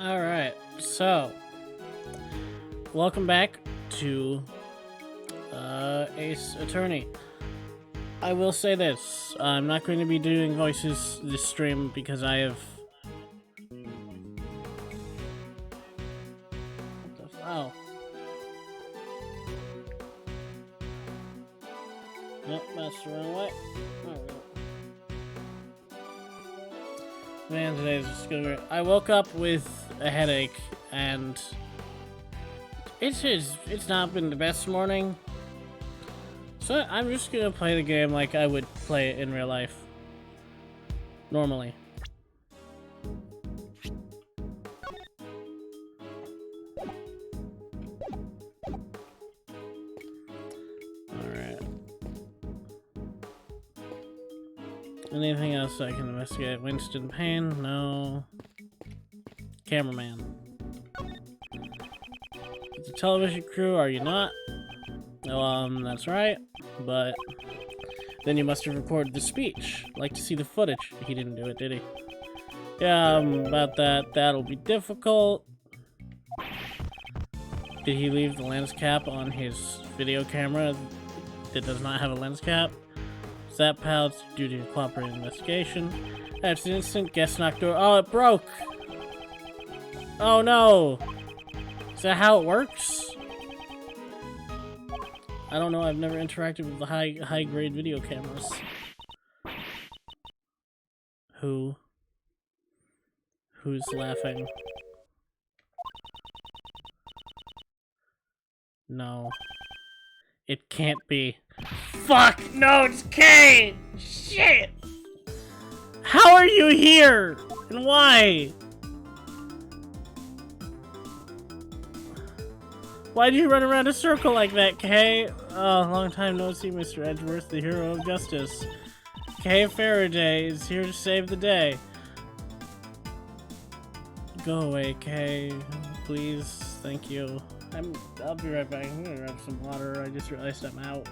Alright, so welcome back to Ace Attorney. I will say this, I'm not going to be doing voices this stream because I have... What the oh. Nope, that's the wrong way. Man, today's just gonna be... I woke up with a headache, and it's not been the best morning. So I'm just gonna play the game like I would play it in real life. Normally. Alright. Anything else I can investigate? Winston Payne? No. Cameraman. It's a television crew, are you not? That's right. But then you must have recorded the speech. Like to see the footage. He didn't do it, did he? Yeah, about that. That'll be difficult. Did he leave the lens cap on his video camera that does not have a lens cap? That pouch due to cooperating investigation. That's an instant guest knocked door. Oh, it broke! Oh no! Is that how it works? I don't know, I've never interacted with the high grade video cameras. Who's laughing? No. It can't be. Fuck! No, it's K! Shit! How are you here? And why? Why'd you run around a circle like that, Kay? Oh, long time no see, Mr. Edgeworth, the hero of justice. Kay Faraday is here to save the day. Go away, Kay. Please. Thank you. I'll be right back. I'm gonna grab some water. I just realized I'm out.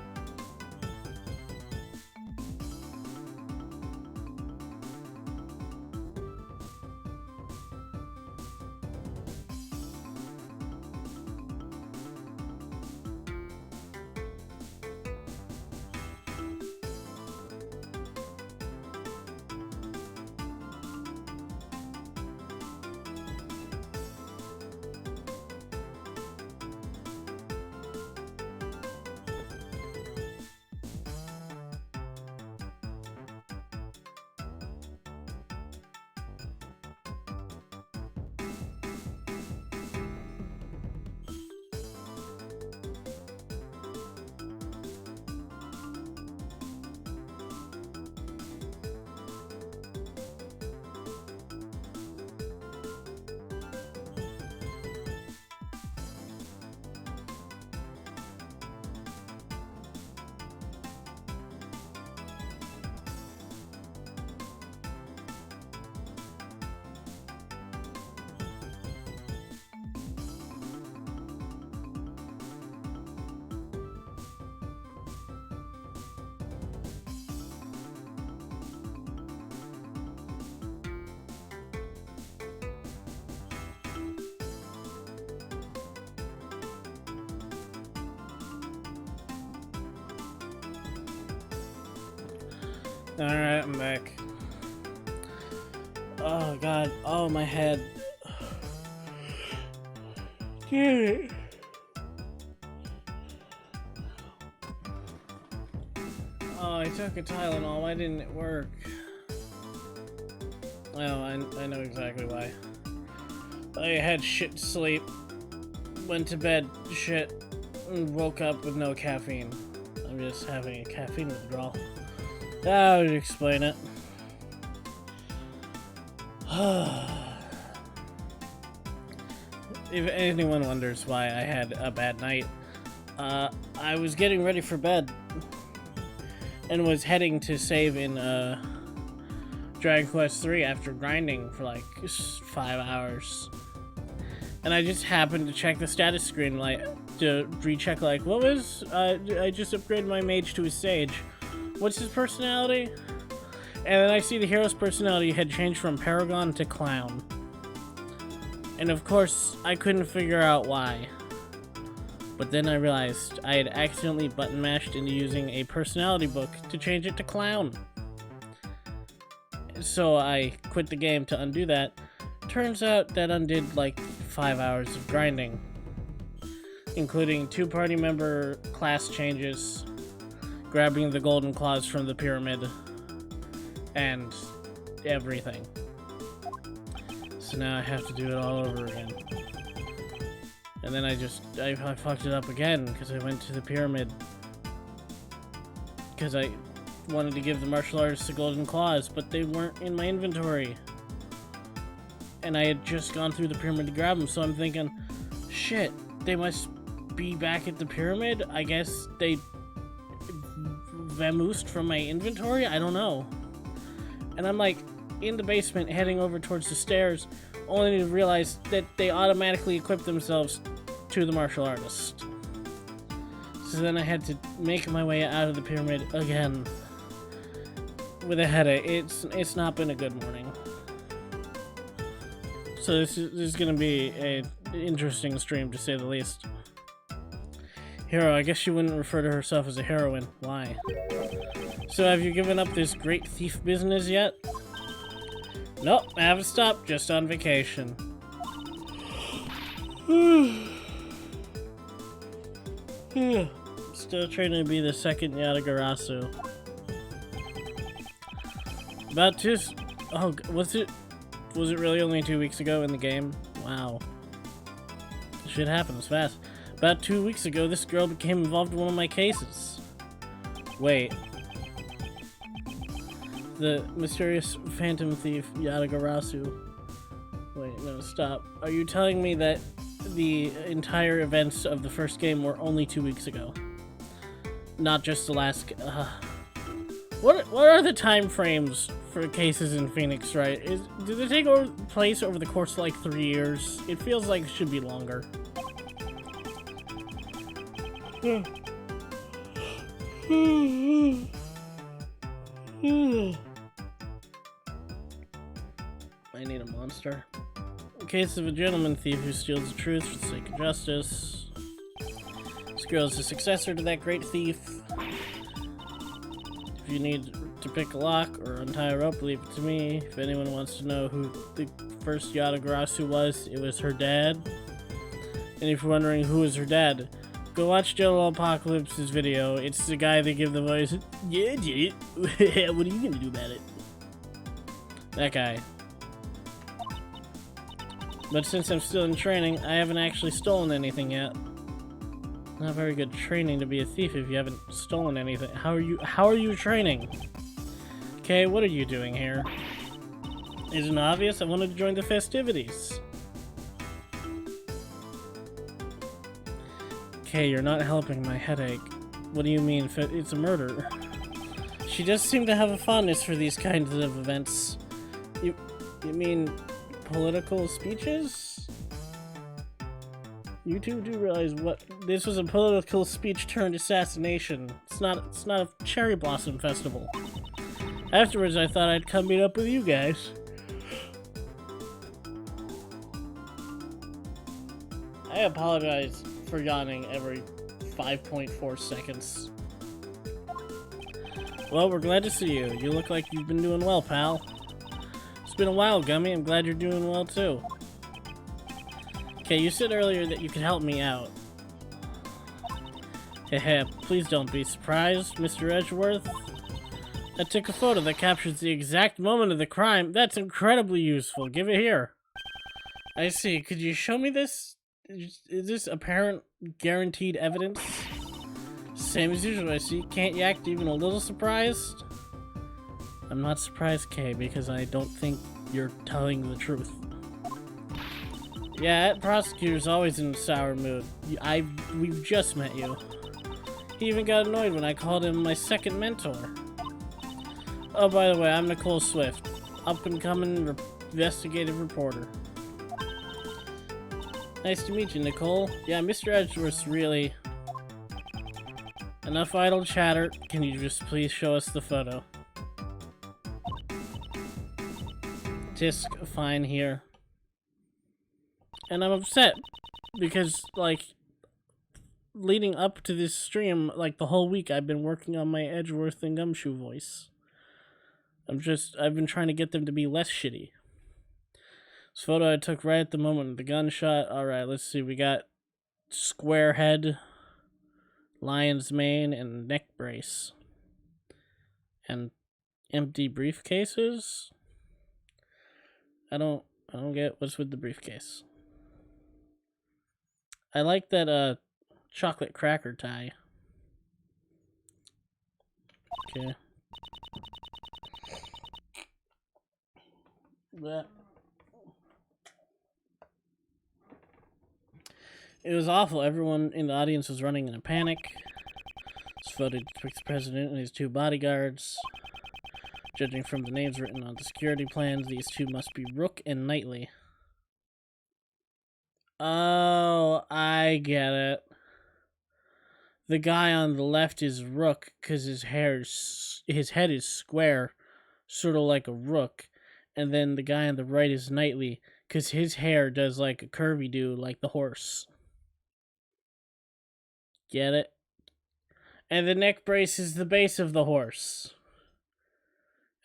Alright, I'm back. Oh god, oh my head. Damn it. Oh, I took a Tylenol, why didn't it work? Oh, I know exactly why. I had shit sleep, went to bed, shit, and woke up with no caffeine. I'm just having a caffeine withdrawal. That would explain it. If anyone wonders why I had a bad night, I was getting ready for bed and was heading to save in Dragon Quest III after grinding for like 5 hours. And I just happened to check the status screen like to recheck like, what was, I just upgraded my mage to a sage. What's his personality? And then I see the hero's personality had changed from Paragon to Clown. And of course, I couldn't figure out why. But then I realized I had accidentally button mashed into using a personality book to change it to clown. So I quit the game to undo that. Turns out that undid like 5 hours of grinding, including 2 party member class changes, grabbing the golden claws from the pyramid, and everything. So now I have to do it all over again. And then I fucked it up again because I went to the pyramid. Because I wanted to give the martial artists the golden claws, but they weren't in my inventory. And I had just gone through the pyramid to grab them, so I'm thinking, shit, they must be back at the pyramid? I guess they vamoosed from my inventory? I don't know. And I'm like in the basement heading over towards the stairs, only to realize that they automatically equip themselves to the martial artist. So then I had to make my way out of the pyramid again with a headache. It's not been a good morning. So this is gonna be an interesting stream, to say the least. Hero, I guess she wouldn't refer to herself as a heroine. Why? So have you given up this great thief business yet? Nope, I haven't stopped, just on vacation. Still trying to be the second Yatagarasu. About two... Oh, was it really only 2 weeks ago in the game? Wow. Shit happens fast. About 2 weeks ago, this girl became involved in one of my cases. Wait. The mysterious phantom thief, Yatagarasu. Wait, no, stop. Are you telling me that the entire events of the first game were only 2 weeks ago? Not just the last... What are the time frames for cases in Phoenix, right? Do they take place over the course of like 3 years? It feels like it should be longer. I need a monster. Case of a gentleman thief who steals the truth for the sake of justice. This girl is the successor to that great thief. If you need to pick a lock or untie a rope, leave it to me. If anyone wants to know who the first Yatagarasu was, it was her dad. And if you're wondering who is her dad, go watch Jello Apocalypse's video. It's the guy that give the voice, yeah, dude. What are you gonna do about it? That guy. But since I'm still in training, I haven't actually stolen anything yet. Not very good training to be a thief if you haven't stolen anything. How are you training? Okay, what are you doing here? Isn't it obvious? I wanted to join the festivities. Okay, you're not helping my headache. What do you mean? It's a murder. She does seem to have a fondness for these kinds of events. You mean political speeches? You two do realize what this was, a political speech turned assassination. It's not a cherry blossom festival. Afterwards, I thought I'd come meet up with you guys. I apologize for yawning every 5.4 seconds. Well, we're glad to see you. You look like you've been doing well, pal. It's been a while, Gummy. I'm glad you're doing well, too. Okay, you said earlier that you could help me out. Heh, please don't be surprised, Mr. Edgeworth. I took a photo that captures the exact moment of the crime. That's incredibly useful. Give it here. I see. Could you show me this? Is this apparent guaranteed evidence? Same as usual, I see. Can't you act even a little surprised? I'm not surprised, Kay, because I don't think you're telling the truth. Yeah, that prosecutor's always in a sour mood. We've just met you. He even got annoyed when I called him my second mentor. Oh, by the way, I'm Nicole Swift, up-and-coming investigative reporter. Nice to meet you, Nicole. Yeah, Mr. Edgeworth's really... Enough idle chatter. Can you just please show us the photo? Tisk, fine here. And I'm upset because, like, leading up to this stream, like, the whole week I've been working on my Edgeworth and Gumshoe voice. I've been trying to get them to be less shitty. This photo I took right at the moment of the gunshot. Alright, let's see. We got square head, lion's mane, and neck brace. And empty briefcases? I don't get what's with the briefcase. I like that chocolate cracker tie. Okay. But it was awful. Everyone in the audience was running in a panic. This photo depicts the president and his two bodyguards. Judging from the names written on the security plans, these two must be Rook and Knightley. Oh, I get it. The guy on the left is Rook because his head is square, sort of like a rook, and then the guy on the right is Knightley because his hair does like a curvy do like the horse. Get it? And the neck brace is the base of the horse.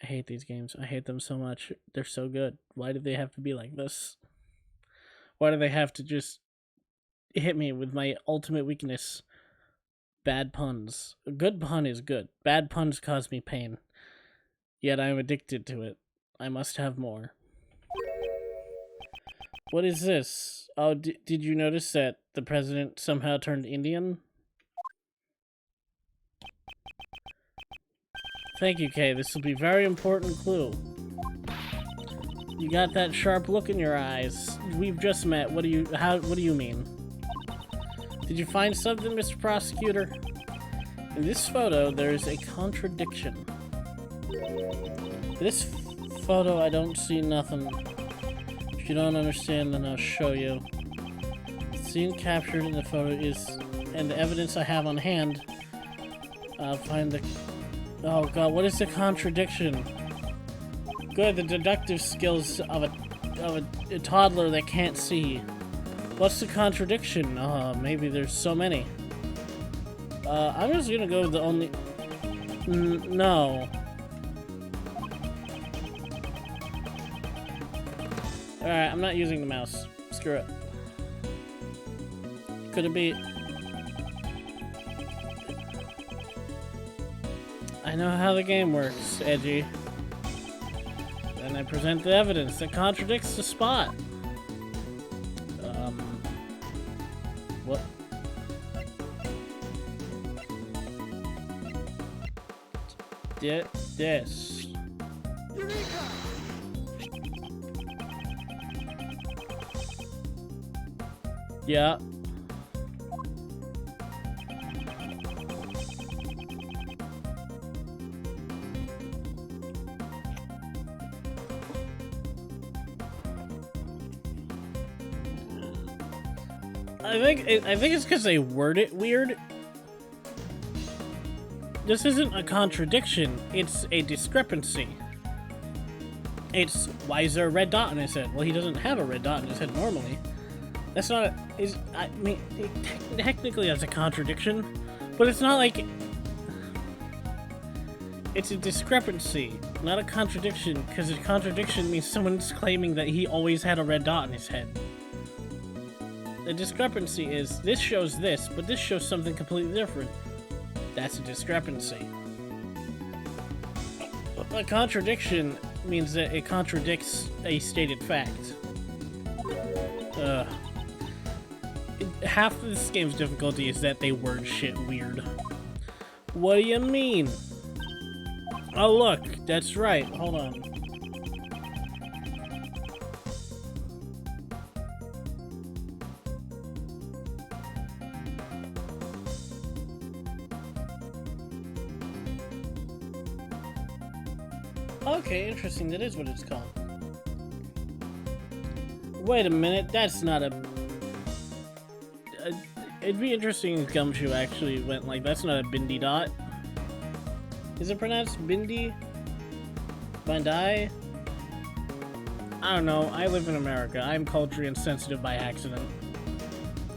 I hate these games. I hate them so much. They're so good. Why do they have to be like this? Why do they have to just hit me with my ultimate weakness? Bad puns. A good pun is good. Bad puns cause me pain. Yet I am addicted to it. I must have more. What is this? Oh, did you notice that the president somehow turned Indian? Thank you, Kay. This will be a very important clue. You got that sharp look in your eyes. We've just met. What do you mean? Did you find something, Mr. Prosecutor? In this photo, there's a contradiction. This photo, I don't see nothing. If you don't understand, then I'll show you. The scene captured in the photo is, and the evidence I have on hand, I'll find the... Oh god, what is the contradiction? Good, the deductive skills of a toddler that can't see. What's the contradiction? Maybe there's so many. I'm just gonna go with the only... no. Alright, I'm not using the mouse. Screw it. Could it be... I know how the game works, Edgy. And I present the evidence that contradicts the spot. What? This. Yeah. I think it's because they word it weird. This isn't a contradiction, it's a discrepancy. It's, why is there a red dot on his head? Well, he doesn't have a red dot on his head normally. That's not I mean, technically that's a contradiction, but it's not like... It's a discrepancy, not a contradiction, because a contradiction means someone's claiming that he always had a red dot on his head. The discrepancy is, this shows this, but this shows something completely different. That's a discrepancy. A contradiction means that it contradicts a stated fact. Half of this game's difficulty is that they word shit weird. What do you mean? Oh look, that's right, hold on. Okay, interesting. That is what it's called. Wait a minute. That's not a... It'd be interesting if Gumshoe actually went like, that's not a bindi dot. Is it pronounced bindi? Bandai? I don't know. I live in America. I'm culturally insensitive by accident.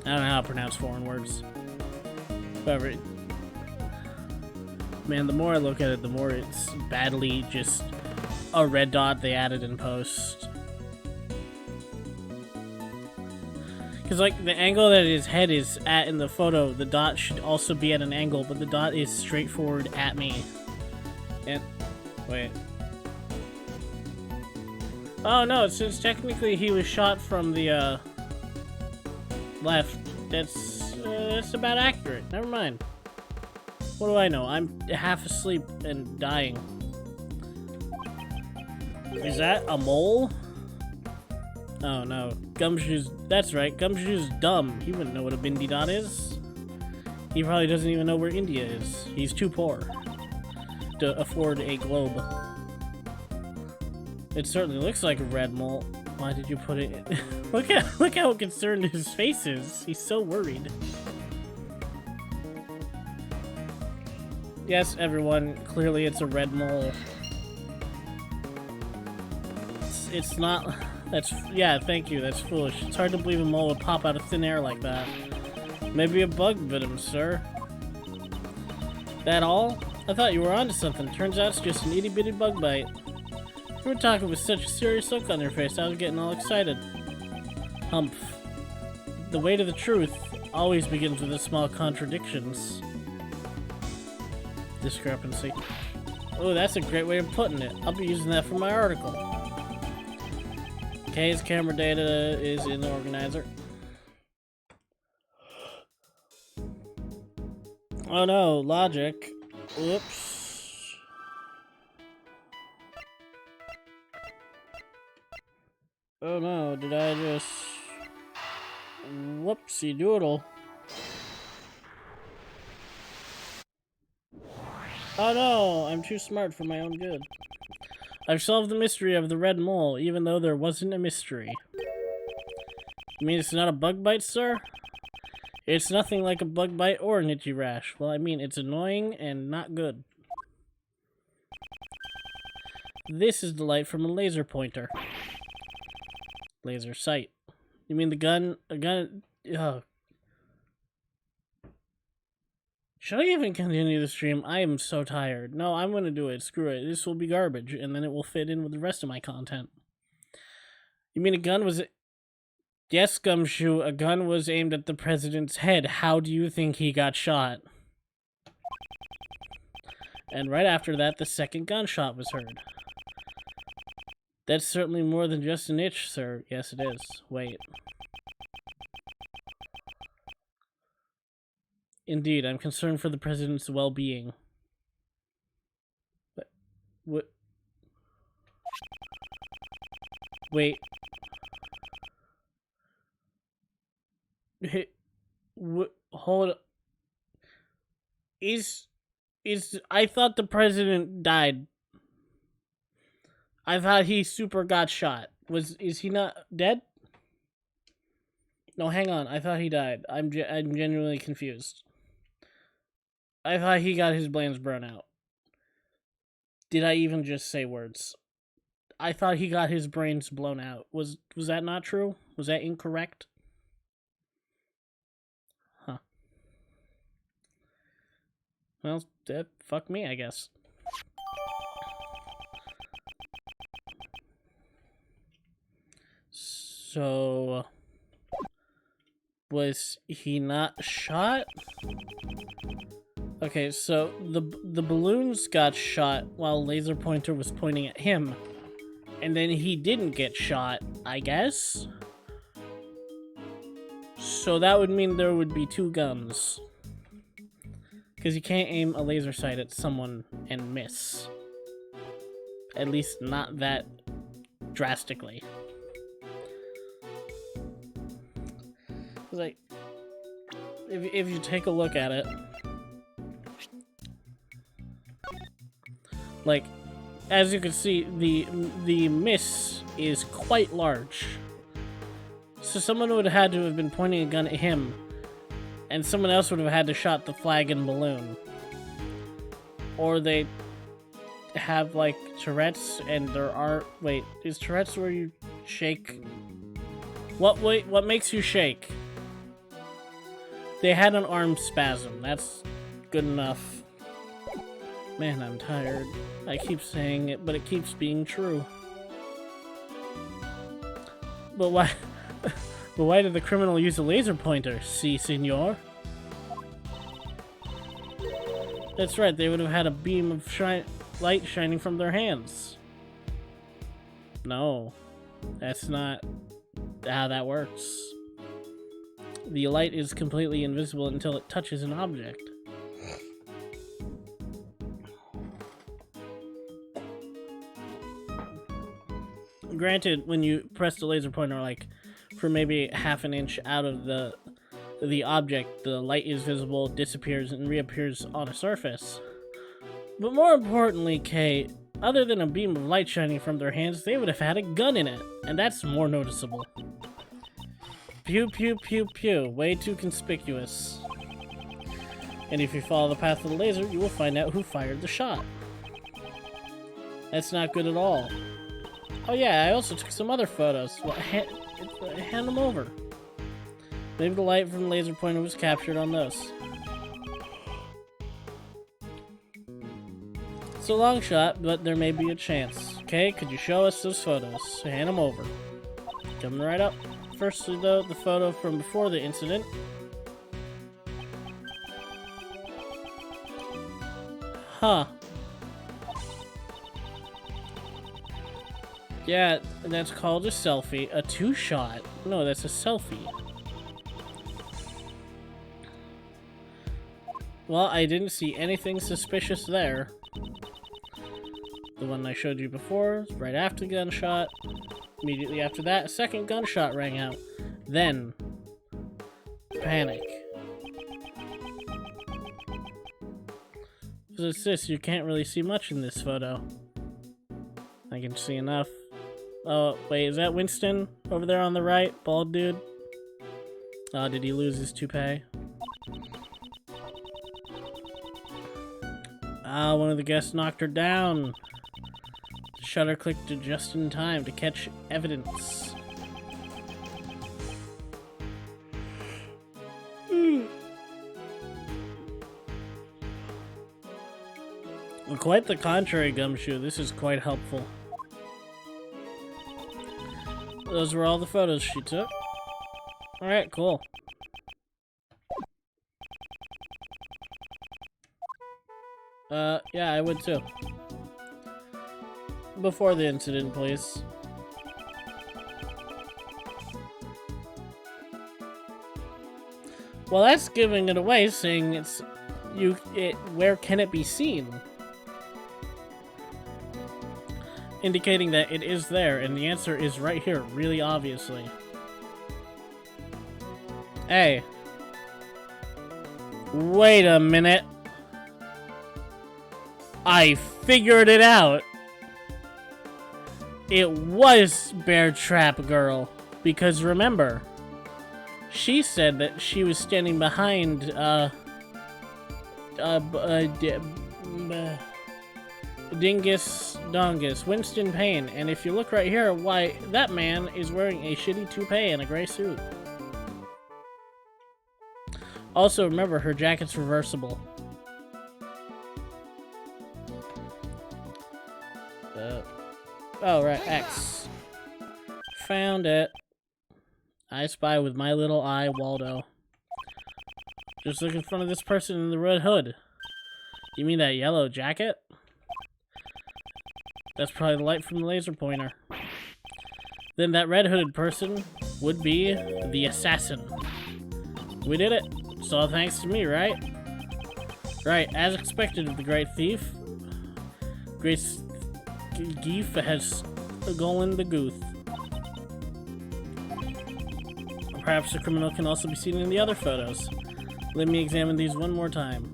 I don't know how to pronounce foreign words. Whatever. Man, the more I look at it, the more it's badly just a red dot they added in post. Because, like, the angle that his head is at in the photo, the dot should also be at an angle, but the dot is straightforward at me. And... wait. Oh, no, since technically he was shot from the, left, that's about accurate. Never mind. What do I know? I'm half asleep and dying. Is that a mole? Oh no, Gumshoe's, that's right, Gumshoe's dumb. He wouldn't know what a bindi dot is. He probably doesn't even know where India is. He's too poor to afford a globe. It certainly looks like a red mole. Why did you put it in? Look how concerned his face is. He's so worried. Yes, everyone, clearly it's a red mole. It's not... That's... yeah, thank you, that's foolish. It's hard to believe a mole would pop out of thin air like that. Maybe a bug bit him, sir. That all? I thought you were onto something. Turns out it's just an itty-bitty bug bite. You were talking with such a serious look on your face, I was getting all excited. Humph. The way to the truth always begins with the small contradictions. Discrepancy. Oh, that's a great way of putting it. I'll be using that for my article. Okay, his camera data is in the organizer. Oh no, logic. Whoops. Oh no, did I just... whoopsie doodle. Oh no, I'm too smart for my own good. I've solved the mystery of the red mole, even though there wasn't a mystery. You mean it's not a bug bite, sir? It's nothing like a bug bite or an itchy rash. Well, I mean, it's annoying and not good. This is the light from a laser pointer. Laser sight. You mean the gun? A gun? Ugh. Should I even continue the stream? I am so tired. No, I'm gonna do it. Screw it. This will be garbage, and then it will fit in with the rest of my content. You mean a gun was... Yes, Gumshoe, a gun was aimed at the president's head. How do you think he got shot? And right after that, the second gunshot was heard. That's certainly more than just an itch, sir. Yes, it is. Wait. Indeed, I'm concerned for the president's well-being. But... what? Wait. Hold up. I thought the president died. I thought he super got shot. Is he not dead? No, hang on. I thought he died. I'm genuinely confused. I thought he got his brains blown out. Did I even just say words? I thought he got his brains blown out. Was that not true? Was that incorrect? Huh. Well, fuck me, I guess. So... was he not shot? Okay, so the balloons got shot while laser pointer was pointing at him. And then he didn't get shot, I guess? So that would mean there would be two guns. Because you can't aim a laser sight at someone and miss. At least not that drastically. Like, if you take a look at it, like, as you can see, the miss is quite large. So someone would have had to have been pointing a gun at him, and someone else would have had to shot the flag and balloon. Or they have, like, Tourette's, and there are... wait, is Tourette's where you Shake. What makes you shake? They had an arm spasm. That's good enough. Man, I'm tired. I keep saying it, but it keeps being true. But why? But why did the criminal use a laser pointer? Si, senor. That's right. They would have had a beam of light shining from their hands. No, that's not how that works. The light is completely invisible until it touches an object. Granted, when you press the laser pointer, like, for maybe half an inch out of the object, the light is visible, disappears, and reappears on a surface. But more importantly, Kay, other than a beam of light shining from their hands, they would have had a gun in it, and that's more noticeable. Pew pew pew pew, way too conspicuous. And if you follow the path of the laser, you will find out who fired the shot. That's not good at all. Oh yeah, I also took some other photos. Well, hand them over. Maybe the light from the laser pointer was captured on those. It's a long shot, but there may be a chance. Okay, could you show us those photos? Hand them over. Coming right up. Firstly, though, the photo from before the incident. Huh. Yeah, that's called a selfie. A two-shot. No, that's a selfie. Well, I didn't see anything suspicious there. The one I showed you before, right after the gunshot. Immediately after that, a second gunshot rang out. Then, panic. What's this? You can't really see much in this photo. I can see enough. Oh, wait, is that Winston over there on the right? Bald dude? Oh, did he lose his toupee? Ah, one of the guests knocked her down. The shutter clicked just in time to catch evidence. Quite the contrary, Gumshoe. This is quite helpful. Those were all the photos she took. Alright, cool. Yeah, I would too. Before the incident, please. Well, that's giving it away, saying it's... where can it be seen? Indicating that it is there, and the answer is right here, really obviously. Hey. Wait a minute. I figured it out. It was Bear Trap Girl. Because remember, she said that she was standing behind, Dingus Dongus, Winston Payne, and if you look right here, why, that man is wearing a shitty toupee and a gray suit. Also, remember, her jacket's reversible. Oh, right, X. Found it. I spy with my little eye, Waldo. Just look in front of this person in the red hood. You mean that yellow jacket? That's probably the light from the laser pointer. Then that red-hooded person would be the assassin. We did it. It's all thanks to me, right? Right, as expected of the great thief. Great Geef has Golan the Gooth. Perhaps the criminal can also be seen in the other photos. Let me examine these one more time.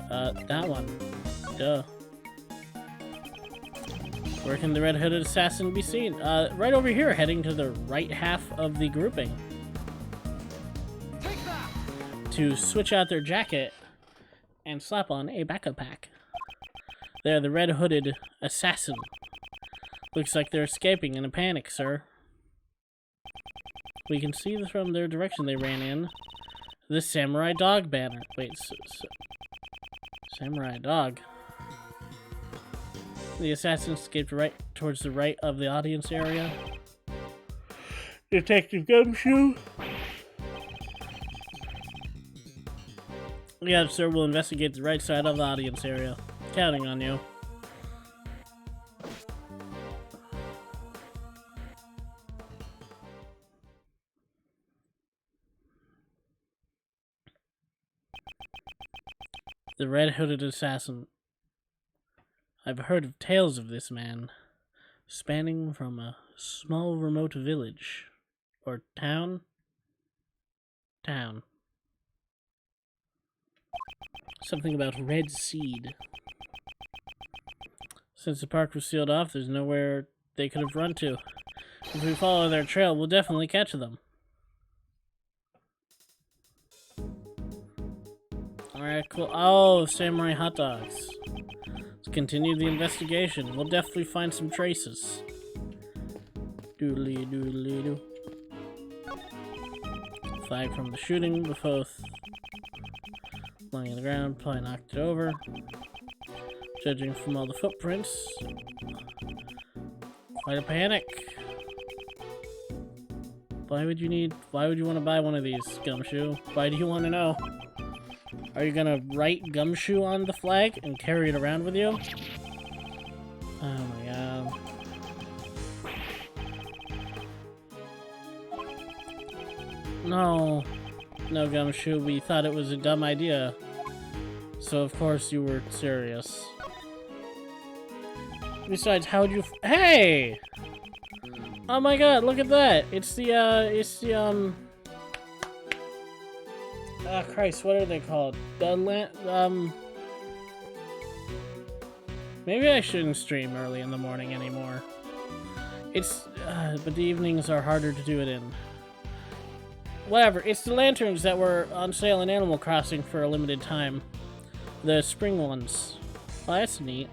That one. Duh. Where can the red-hooded assassin be seen? Right over here, heading to the right half of the grouping. To switch out their jacket and slap on a backup pack. They're the red-hooded assassin. Looks like they're escaping in a panic, sir. We can see from their direction they ran in. The samurai dog banner. Wait, samurai dog? The assassins escaped right towards the right of the audience area. Detective Gumshoe? Yeah, sir, we'll investigate the right side of the audience area. Counting on you. The red-hooded assassin. I've heard of tales of this man, spanning from a small remote village, or town? Town. Something about red seed. Since the park was sealed off, there's nowhere they could have run to. If we follow their trail, we'll definitely catch them. Alright, cool. Oh, samurai hot dogs. Let's continue the investigation. We'll definitely find some traces. Doodly doodly doo. Flag from the shooting, both lying on the ground, probably knocked it over. Judging from all the footprints, quite a panic. Why would you want to buy one of these, Gumshoe? Why do you want to know? Are you gonna write Gumshoe on the flag and carry it around with you? Oh my god. No. No, Gumshoe, we thought it was a dumb idea. So of course you were serious. Besides, how would you hey! Oh my god, look at that! It's the, oh Christ, what are they called? Maybe I shouldn't stream early in the morning anymore. But the evenings are harder to do it in. Whatever, it's the lanterns that were on sale in Animal Crossing for a limited time. The spring ones. Oh, that's neat.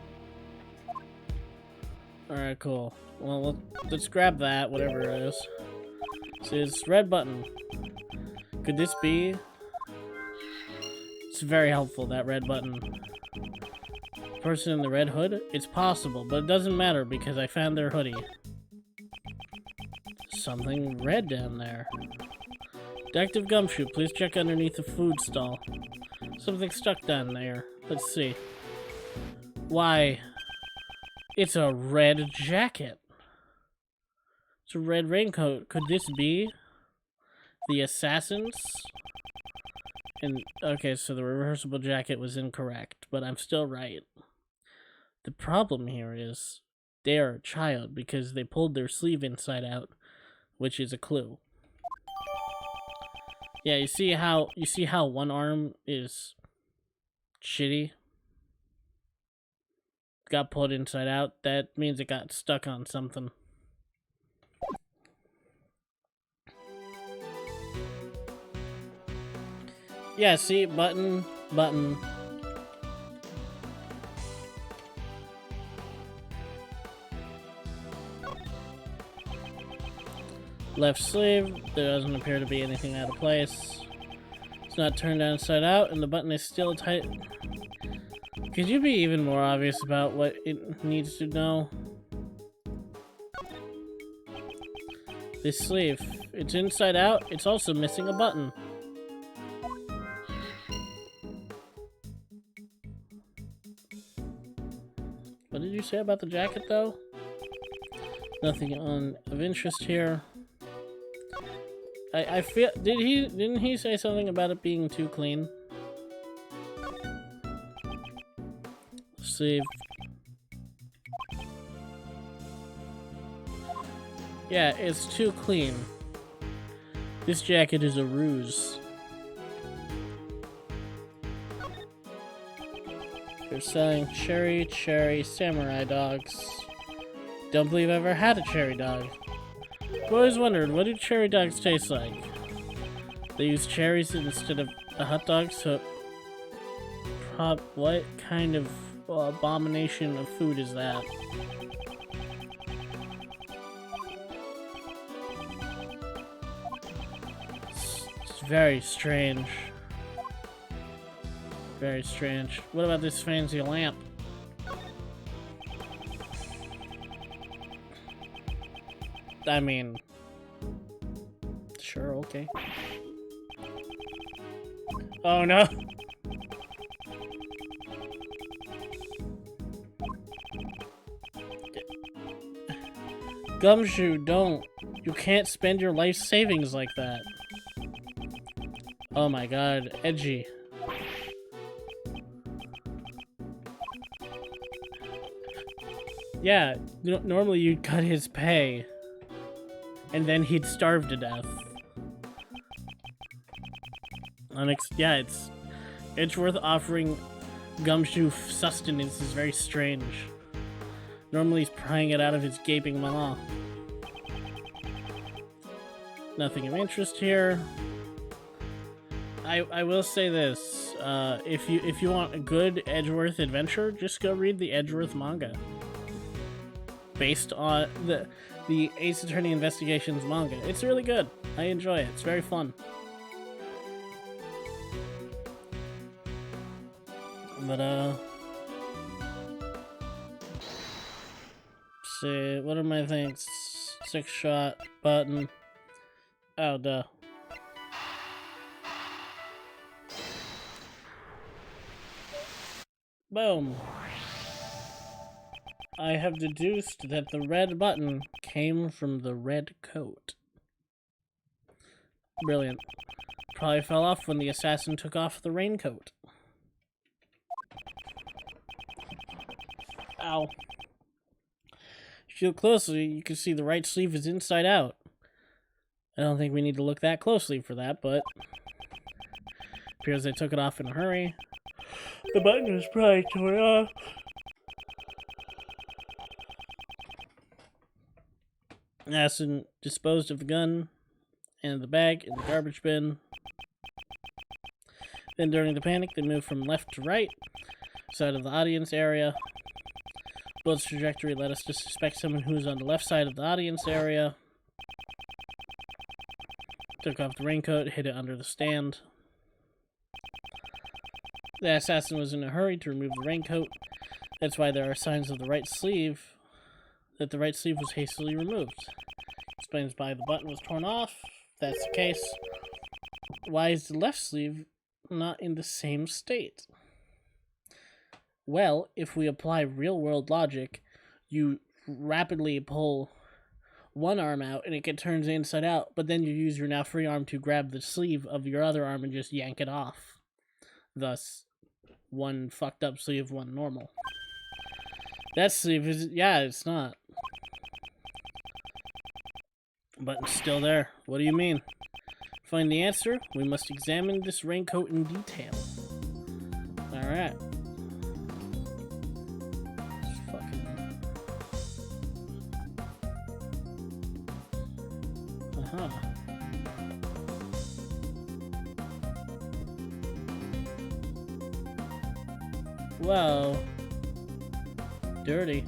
Alright, cool. Well, let's grab that, whatever it is. It says red button. Could this be? It's very helpful, that red button. Person in the red hood? It's possible, but it doesn't matter because I found their hoodie. Something red down there. Detective Gumshoe, please check underneath the food stall. Something stuck down there. Let's see. Why? It's a red jacket. It's a red raincoat. Could this be the assassins? And okay, so the reversible jacket was incorrect, but I'm still right. The problem here is they are a child because they pulled their sleeve inside out, which is a clue. Yeah, you see how one arm is shitty? Got pulled inside out. That means it got stuck on something. Yeah, see? Button, button. Left sleeve, there doesn't appear to be anything out of place. It's not turned inside out, and the button is still tight. Could you be even more obvious about what it needs to know? This sleeve, it's inside out, it's also missing a button. What did you say about the jacket, though? Nothing of interest here. I feel didn't he say something about it being too clean? Save. Yeah, it's too clean. This jacket is a ruse. They're selling cherry samurai dogs. Don't believe I've ever had a cherry dog. I've always wondered, what do cherry dogs taste like? They use cherries instead of a hot dog, so... what kind of abomination of food is that? very strange. Very strange. What about this fancy lamp? I mean... Sure, okay. Oh no! Gumshoe, don't. You can't spend your life savings like that. Oh my god, edgy. Yeah, normally you'd cut his pay, and then he'd starve to death. Yeah, it's worth offering Gumshoe sustenance is very strange. Normally he's prying it out of his gaping maw. Nothing of interest here. I will say this: if you want a good Edgeworth adventure, just go read the Edgeworth manga, based on the Ace Attorney Investigations manga. It's really good. I enjoy it. It's very fun. But let's see, what are my things? 6-shot button. Oh, duh. Boom. I have deduced that the red button came from the red coat. Brilliant. Probably fell off when the assassin took off the raincoat. Ow. If you look closely, you can see the right sleeve is inside out. I don't think we need to look that closely for that, but appears they took it off in a hurry. The button was probably torn off. Assassin disposed of the gun and the bag in the garbage bin. Then during the panic, they moved from left to right, side of the audience area. Bullet's trajectory led us to suspect someone who was on the left side of the audience area. Took off the raincoat, hid it under the stand. The assassin was in a hurry to remove the raincoat. That's why there are signs of the right sleeve, that the right sleeve was hastily removed. Explains why the button was torn off. If that's the case, why is the left sleeve not in the same state? Well, if we apply real-world logic, you rapidly pull one arm out and it turns inside out, but then you use your now free arm to grab the sleeve of your other arm and just yank it off. Thus, one fucked up sleeve, one normal. That sleeve is, yeah, it's not. Button's still there. What do you mean? To find the answer, we must examine this raincoat in detail. Alright. Uh-huh. Whoa. Dirty.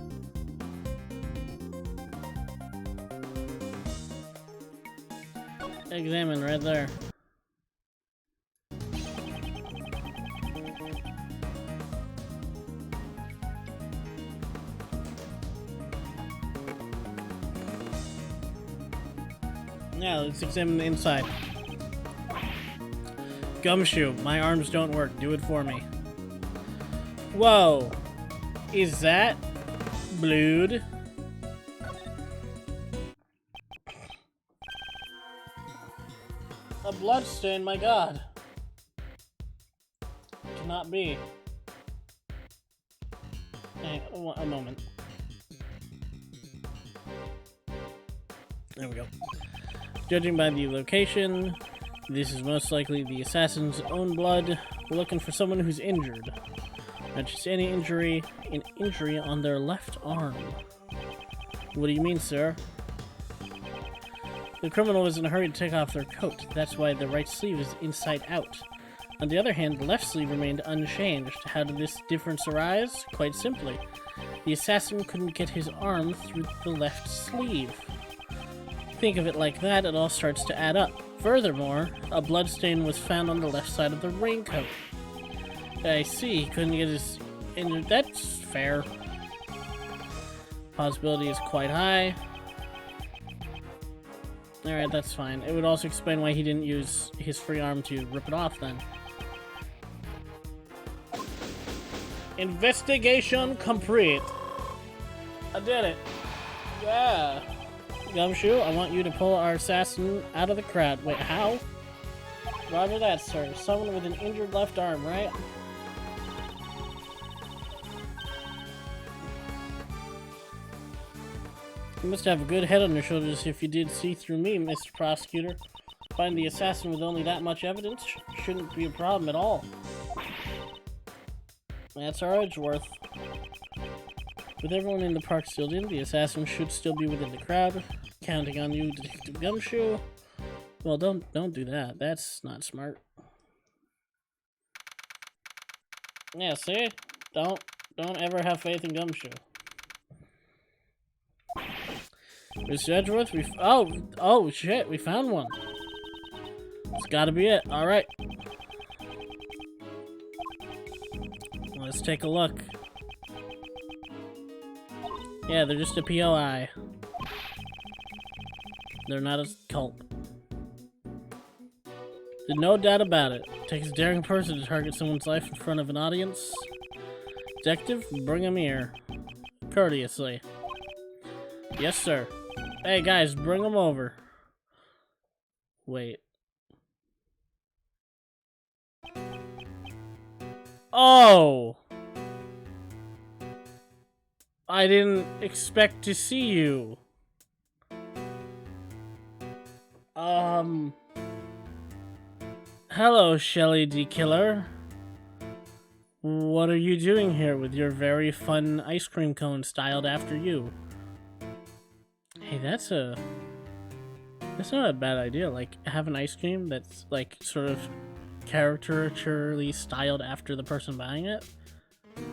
Examine right there. Now let's examine the inside. Gumshoe, my arms don't work. Do it for me. Whoa. Is that blood? A blood stain, my god. Cannot be. Hang on, a moment. There we go. Judging by the location, this is most likely the assassin's own blood. We're looking for someone who's injured. Not just any injury, an injury on their left arm. What do you mean, sir? The criminal was in a hurry to take off their coat. That's why the right sleeve is inside out. On the other hand, the left sleeve remained unchanged. How did this difference arise? Quite simply. The assassin couldn't get his arm through the left sleeve. Think of it like that, it all starts to add up. Furthermore, a bloodstain was found on the left side of the raincoat. I see, he couldn't get his injured. That's fair. Possibility is quite high. Alright, that's fine. It would also explain why he didn't use his free arm to rip it off then. Investigation complete. I did it. Yeah. Gumshoe, I want you to pull our assassin out of the crowd. Wait, how? Roger that, sir. Someone with an injured left arm, right? You must have a good head on your shoulders if you did see through me, Mr. Prosecutor. Find the assassin with only that much evidence shouldn't be a problem at all. That's our Edgeworth. With everyone in the park sealed in, the assassin should still be within the crowd. Counting on you, Detective Gumshoe. Well, don't do that. That's not smart. Yeah, see? Don't ever have faith in Gumshoe. Mr. Edgeworth, oh shit, we found one. It's gotta be it. Alright. Let's take a look. Yeah, they're just a POI. They're not a cult. There's no doubt about it. It takes a daring person to target someone's life in front of an audience. Detective, bring him here. Courteously. Yes, sir. Hey, guys, bring him over. Wait. Oh! I didn't expect to see you. Hello, Shelly D. Killer. What are you doing here with your very fun ice cream cone styled after you? Hey, that's not a bad idea. Like, have an ice cream that's, like, sort of caricaturally styled after the person buying it.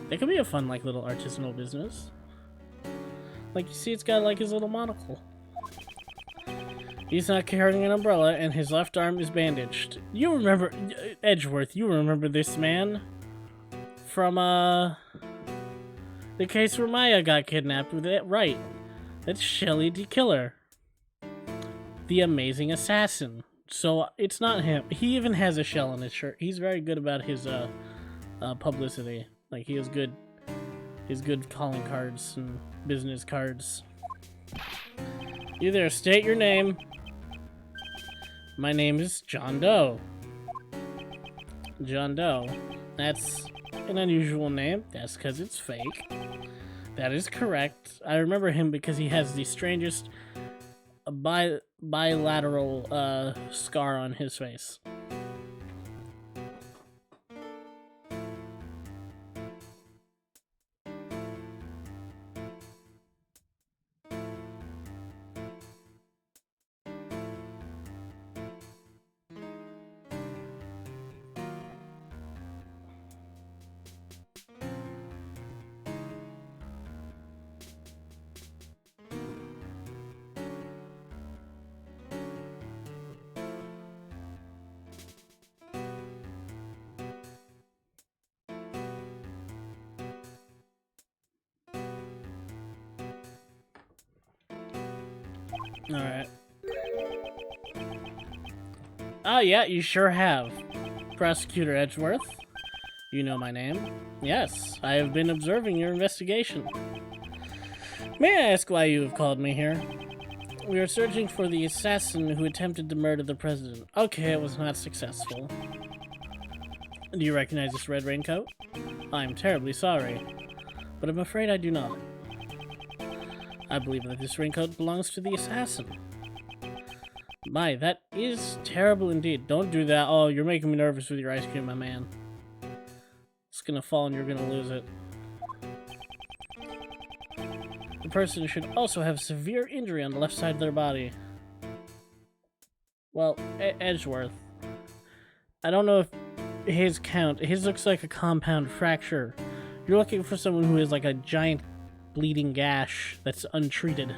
That could be a fun, like, little artisanal business. Like, you see, it's got, like, his little monocle. He's not carrying an umbrella, and his left arm is bandaged. You remember... Edgeworth, you remember this man? From, the case where Maya got kidnapped with it, right. That's Shelly D. Killer. The amazing assassin. So, it's not him. He even has a shell on his shirt. He's very good about his, publicity. Like, he has good... His good calling cards and business cards. You there, state your name. My name is John Doe. John Doe. That's an unusual name. That's because it's fake. That is correct. I remember him because he has the strangest bilateral scar on his face. Alright. Oh yeah, you sure have. Prosecutor Edgeworth. You know my name? Yes, I have been observing your investigation. May I ask why you have called me here? We are searching for the assassin who attempted to murder the president. Okay, it was not successful. Do you recognize this red raincoat? I'm terribly sorry, but I'm afraid I do not. I believe that this raincoat belongs to the assassin. My, that is terrible indeed. Don't do that. Oh, you're making me nervous with your ice cream, my man. It's gonna fall and you're gonna lose it. The person should also have severe injury on the left side of their body. Well, Edgeworth. I don't know if his looks like a compound fracture. You're looking for someone who has like a giant bleeding gash that's untreated.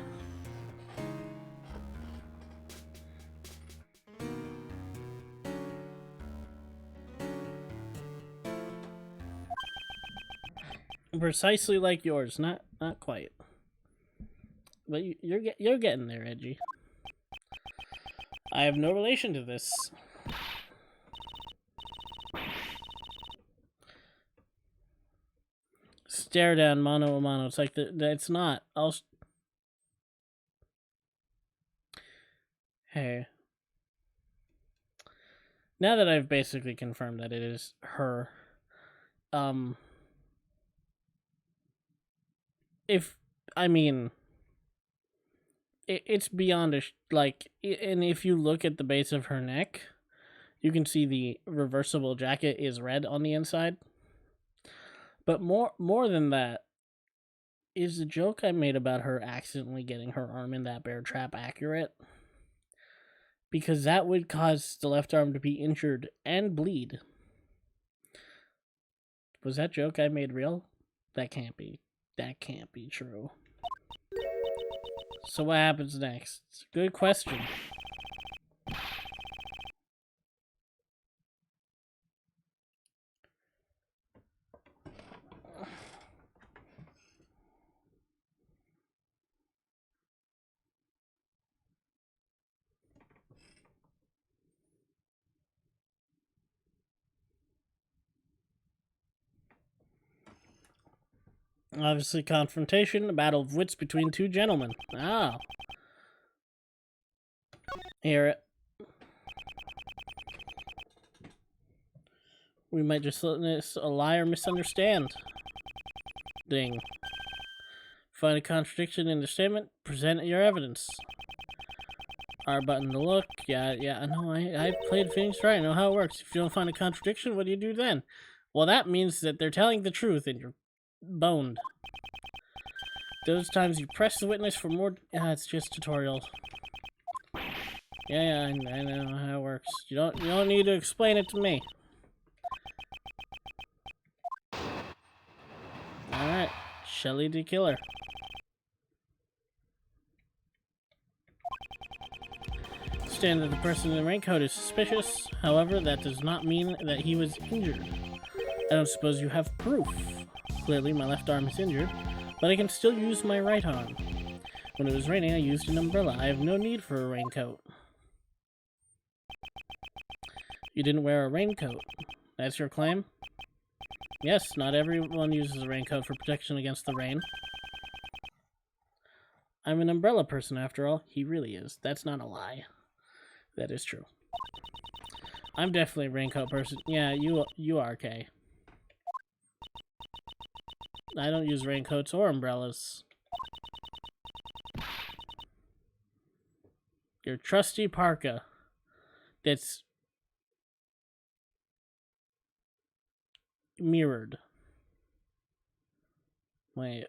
Precisely like yours. Not quite. But you're getting there, Edgy. I have no relation to this. Stare down mano a mano. It's like it's not. Hey. Now that I've basically confirmed that it is her, if I mean, it's beyond and if you look at the base of her neck, you can see the reversible jacket is red on the inside. But more than that, is the joke I made about her accidentally getting her arm in that bear trap accurate? Because that would cause the left arm to be injured and bleed. Was that joke I made real? That can't be. That can't be true. So what happens next? Good question. Obviously, confrontation, a battle of wits between two gentlemen. Ah. Hear it. We might just let this a liar misunderstand. Ding. Find a contradiction in the statement, present your evidence. R button to look. Yeah, I know. I played Phoenix right. I know how it works. If you don't find a contradiction, what do you do then? Well, that means that they're telling the truth and you're boned. Those times you press the witness for more... it's just tutorial. Yeah, I know how it works. You don't need to explain it to me. Alright. Shelly the killer. Understand that the person in the raincoat is suspicious. However, that does not mean that he was injured. I don't suppose you have proof. Clearly, my left arm is injured, but I can still use my right arm. When it was raining, I used an umbrella. I have no need for a raincoat. You didn't wear a raincoat. That's your claim? Yes, not everyone uses a raincoat for protection against the rain. I'm an umbrella person, after all. He really is. That's not a lie. That is true. I'm definitely a raincoat person. Yeah, you are, Kay. I don't use raincoats or umbrellas. Your trusty parka. That's mirrored. Wait,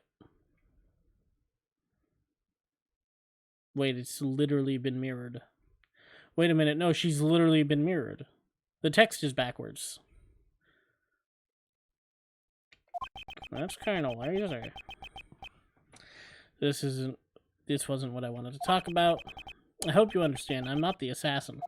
it's literally been mirrored. Wait a minute, no, she's literally been mirrored. The text is backwards. That's kind of lazy. This wasn't what I wanted to talk about. I hope you understand, I'm not the assassin.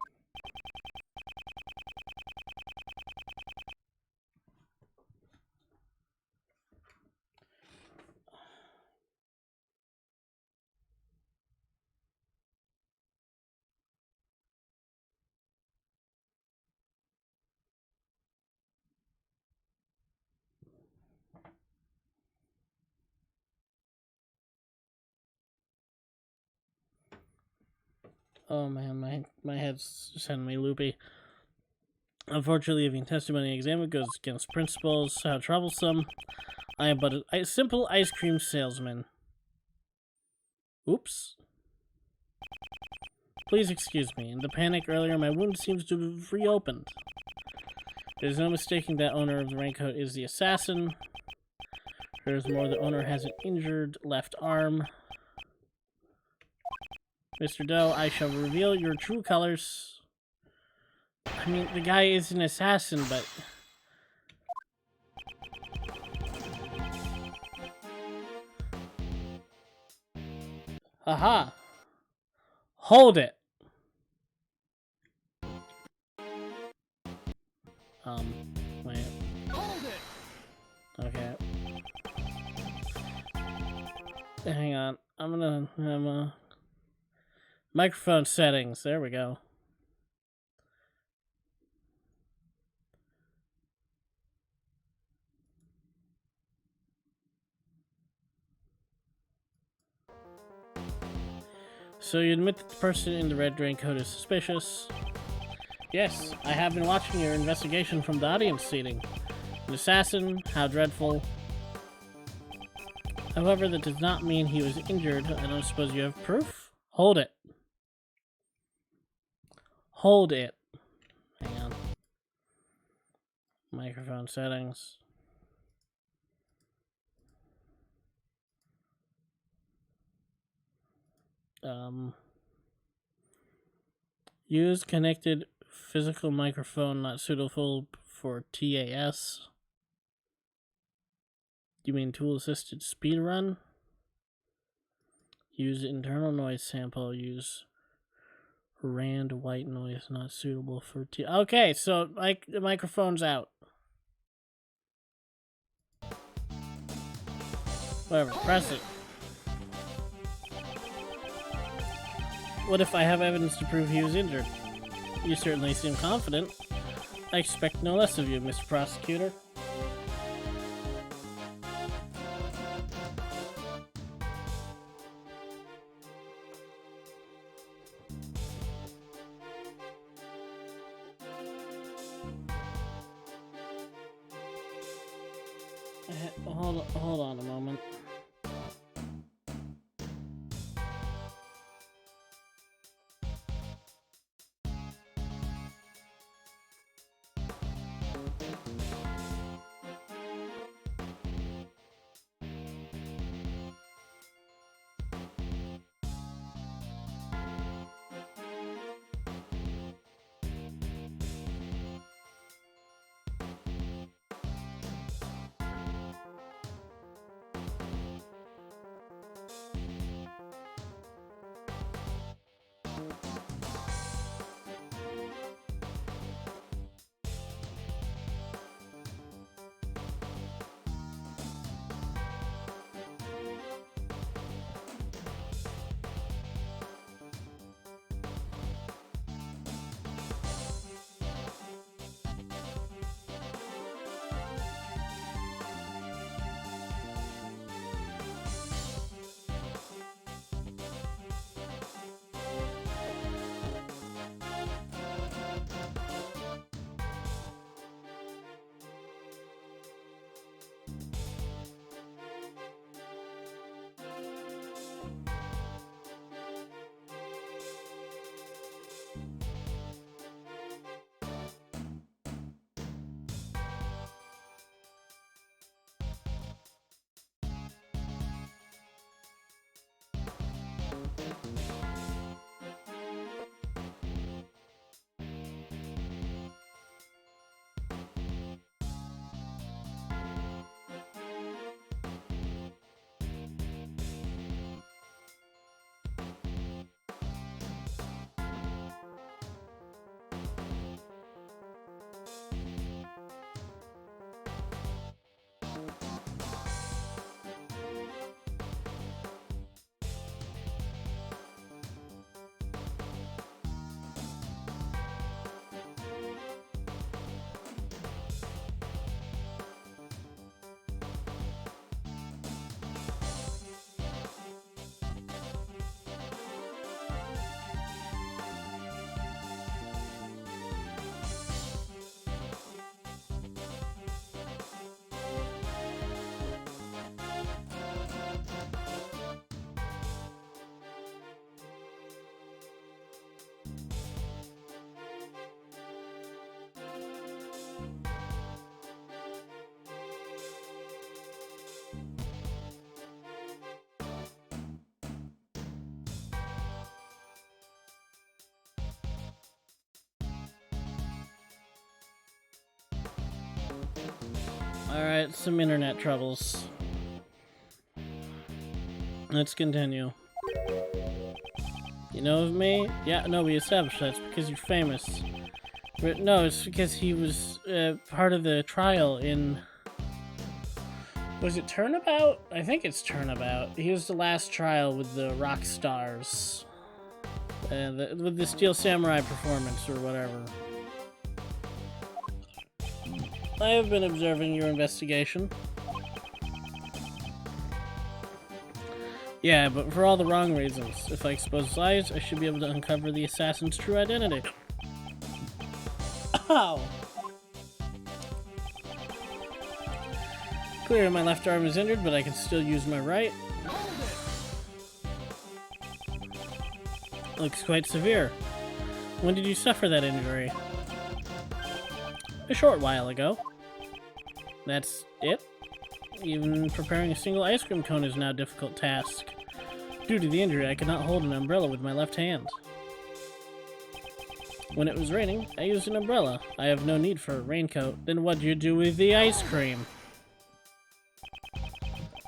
Oh man, my head's sending me loopy. Unfortunately, giving testimony exam goes against principles. How troublesome. I am but a simple ice cream salesman. Oops. Please excuse me. In the panic earlier, my wound seems to have reopened. There's no mistaking that owner of the raincoat is the assassin. There's more, the owner has an injured left arm. Mr. Doe, I shall reveal your true colors. I mean, the guy is an assassin, but... Haha. Hold it. Wait. Hold it. Okay. Hang on. Microphone settings. There we go. So you admit that the person in the red raincoat is suspicious? Yes, I have been watching your investigation from the audience seating. An assassin? How dreadful. However, that does not mean he was injured. I don't suppose you have proof? Hold it. Hold it. Hang on. Microphone settings. Use connected physical microphone not suitable for TAS. You mean tool-assisted speedrun? Use internal noise sample. Use rand white noise not suitable for Okay, so the microphone's out. Whatever, press it. What if I have evidence to prove he was injured? You certainly seem confident. I expect no less of you, Mr. Prosecutor. Hold on a moment. Alright, some internet troubles. Let's continue. You know of me? Yeah, no, we established that. It's because you're famous. No, it's because he was part of the trial in Was it Turnabout? I think it's Turnabout. He was the last trial with the rock stars. With the Steel Samurai performance or whatever. I have been observing your investigation. Yeah, but for all the wrong reasons. If I expose lies, I should be able to uncover the assassin's true identity. Ow! Clear, my left arm is injured, but I can still use my right. Looks quite severe. When did you suffer that injury? A short while ago. That's it? Even preparing a single ice cream cone is now a difficult task. Due to the injury, I cannot hold an umbrella with my left hand. When it was raining, I used an umbrella. I have no need for a raincoat. Then what'd you do with the ice cream?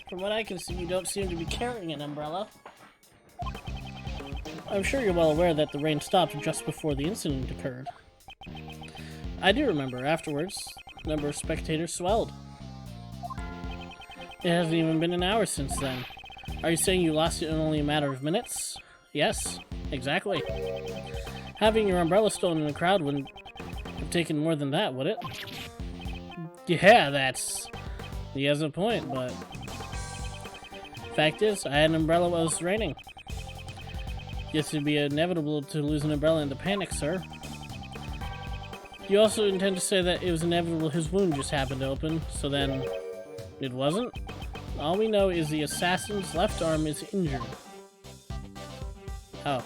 From what I can see, you don't seem to be carrying an umbrella. I'm sure you're well aware that the rain stopped just before the incident occurred. I do remember afterwards, the number of spectators swelled. It hasn't even been an hour since then. Are you saying you lost it in only a matter of minutes? Yes, exactly. Having your umbrella stolen in a crowd wouldn't have taken more than that, would it? Yeah, he has a point, but... Fact is, I had an umbrella while it was raining. Guess it'd be inevitable to lose an umbrella in the panic, sir. You also intend to say that it was inevitable his wound just happened to open, so then... It wasn't? All we know is the assassin's left arm is injured. Oh.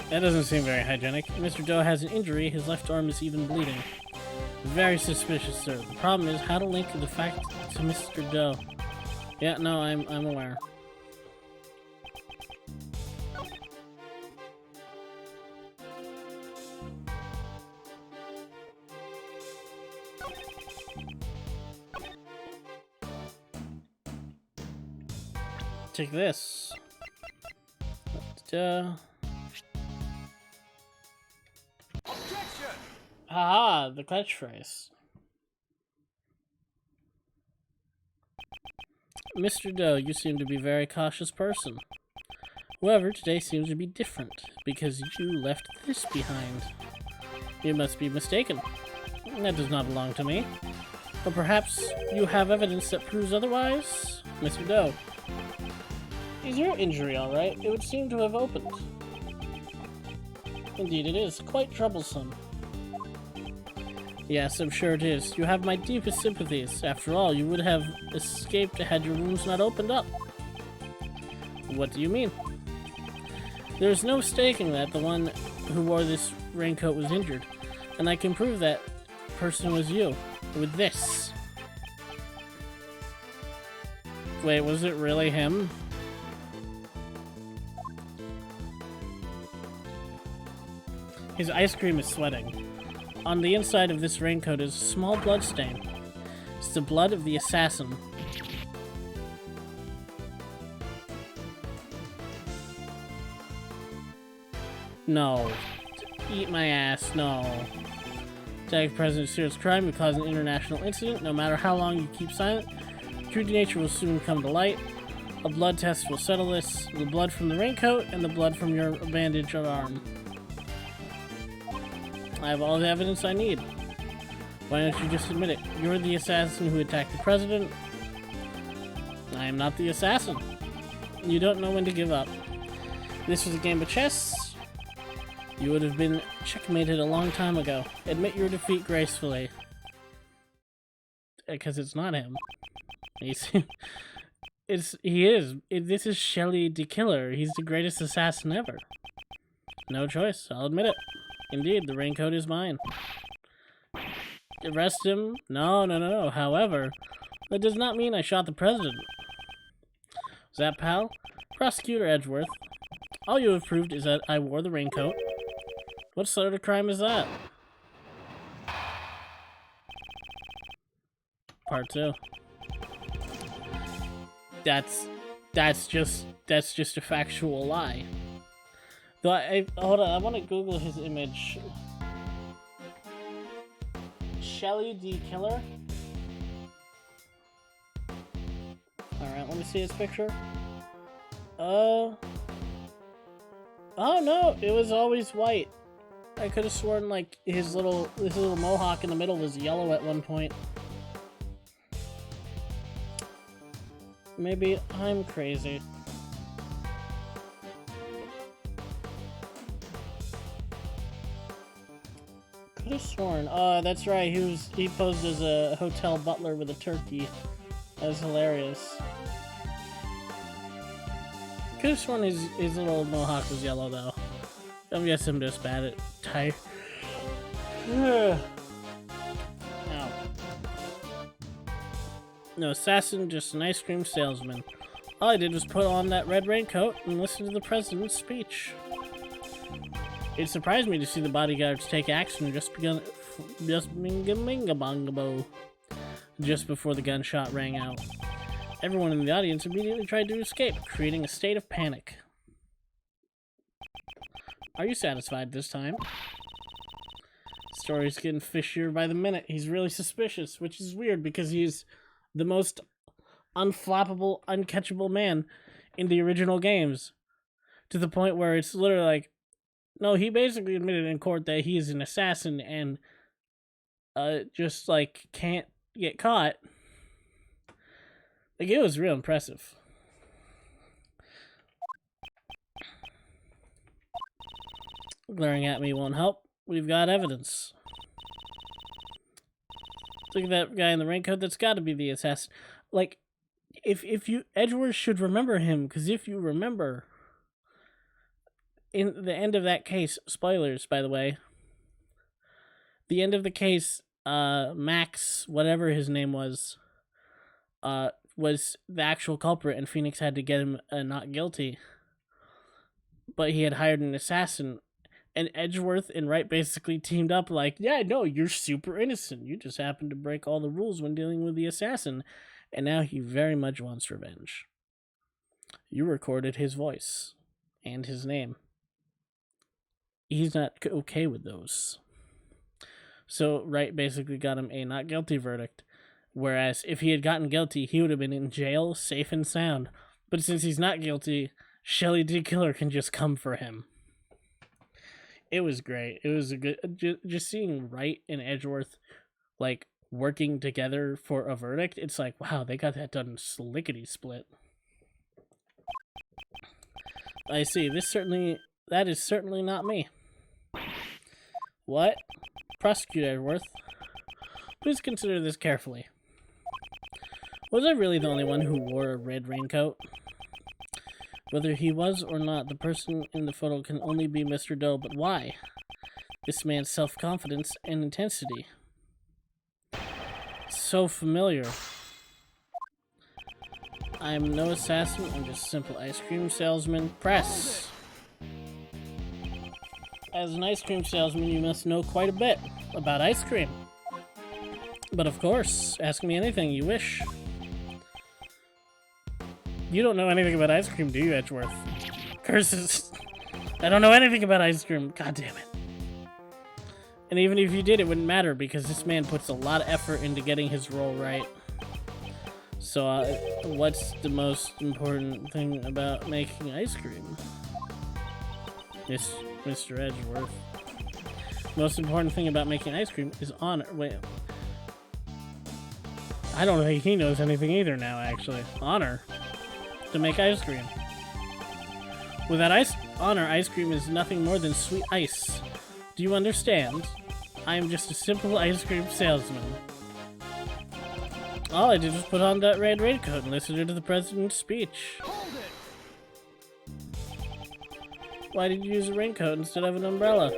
That doesn't seem very hygienic. Mr. Doe has an injury, his left arm is even bleeding. Very suspicious, sir. The problem is how to link the fact to Mr. Doe. Yeah, no, I'm aware. Take this. Haha, the catchphrase. Mr. Doe, you seem to be a very cautious person. However, today seems to be different, because you left this behind. You must be mistaken. That does not belong to me. Or perhaps you have evidence that proves otherwise? Mr. Doe. Is your injury alright? It would seem to have opened. Indeed it is. Quite troublesome. Yes, I'm sure it is. You have my deepest sympathies. After all, you would have escaped had your wounds not opened up. What do you mean? There is no mistaking that the one who wore this raincoat was injured, and I can prove that person was you. With this. Wait, was it really him? His ice cream is sweating. On the inside of this raincoat is a small blood stain. It's the blood of the assassin. No. Eat my ass, no. Attack President serious crime would cause an international incident. No matter how long you keep silent, true nature will soon come to light. A blood test will settle this. The blood from the raincoat and the blood from your bandaged arm. I have all the evidence I need. Why don't you just admit it? You're the assassin who attacked the president. I am not the assassin. You don't know when to give up. This was a game of chess. You would have been checkmated a long time ago. Admit your defeat gracefully. Because it's not him. He is. This is Shelly the Killer. He's the greatest assassin ever. No choice. I'll admit it. Indeed, the raincoat is mine. Arrest him? No. However, that does not mean I shot the president. Is that pal? Prosecutor Edgeworth. All you have proved is that I wore the raincoat. What sort of crime is that? Part 2. That's just a factual lie. Though hold on, I want to Google his image. Shelly the Killer. Alright, let me see his picture. Oh no, it was always white. I could have sworn like his little mohawk in the middle was yellow at one point. Maybe I'm crazy. Could have sworn. Oh, that's right. He posed as a hotel butler with a turkey. That was hilarious. Could have sworn his little mohawk was yellow though. I guess I'm just bad at type. Ow. No assassin, just an ice cream salesman. All I did was put on that red raincoat and listen to the president's speech. It surprised me to see the bodyguards take action just before the gunshot rang out. Everyone in the audience immediately tried to escape, creating a state of panic. Are you satisfied this time? Story's getting fishier by the minute. He's really suspicious, which is weird because he's the most unflappable, uncatchable man in the original games. To the point where it's literally like, no, he basically admitted in court that he is an assassin and just like can't get caught. Like, it was real impressive. Glaring at me won't help. We've got evidence. Look at that guy in the raincoat. That's got to be the assassin. Like, if you Edgeworth should remember him, because if you remember, in the end of that case, spoilers by the way. The end of the case, Max, whatever his name was the actual culprit, and Phoenix had to get him not guilty. But he had hired an assassin. And Edgeworth and Wright basically teamed up like, yeah, no, you're super innocent. You just happened to break all the rules when dealing with the assassin. And now he very much wants revenge. You recorded his voice and his name. He's not okay with those. So Wright basically got him a not guilty verdict. Whereas if he had gotten guilty, he would have been in jail, safe and sound. But since he's not guilty, Shelly D. Killer can just come for him. It was great. It was a good, just seeing Wright and Edgeworth like working together for a verdict. It's like, wow, they got that done slickety split. I see. That is certainly not me. What? Prosecute Edgeworth. Please consider this carefully. Was I really the only one who wore a red raincoat? Whether he was or not, the person in the photo can only be Mr. Doe, but why? This man's self-confidence and intensity. So familiar. I am no assassin, I'm just a simple ice cream salesman. Press! As an ice cream salesman, you must know quite a bit about ice cream. But of course, ask me anything you wish. You don't know anything about ice cream, do you, Edgeworth? Curses. I don't know anything about ice cream. God damn it. And even if you did, it wouldn't matter because this man puts a lot of effort into getting his role right. So, what's the most important thing about making ice cream? Mr. Edgeworth. Most important thing about making ice cream is honor. Wait. I don't think he knows anything either now, actually. Honor. To make ice cream. Without honor, ice cream is nothing more than sweet ice. Do you understand? I am just a simple ice cream salesman. All I did was put on that red raincoat and listen to the president's speech. Why did you use a raincoat instead of an umbrella?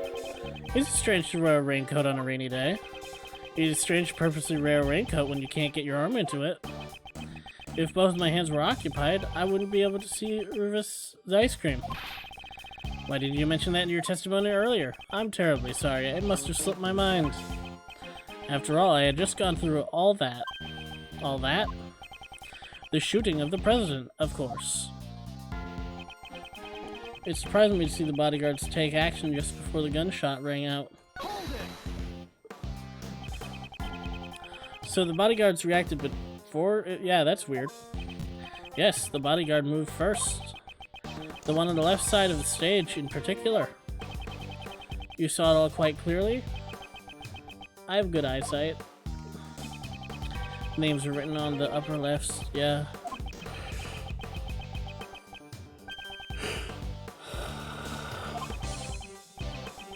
Is it strange to wear a raincoat on a rainy day? It is strange to purposely wear a raincoat when you can't get your arm into it. If both my hands were occupied, I wouldn't be able to see the ice cream. Why didn't you mention that in your testimony earlier? I'm terribly sorry. It must have slipped my mind. After all, I had just gone through all that. All that? The shooting of the president, of course. It surprised me to see the bodyguards take action just before the gunshot rang out. So the bodyguards reacted before... Yeah, that's weird. Yes, the bodyguard moved first. The one on the left side of the stage in particular. You saw it all quite clearly? I have good eyesight. Names are written on the upper lefts, yeah.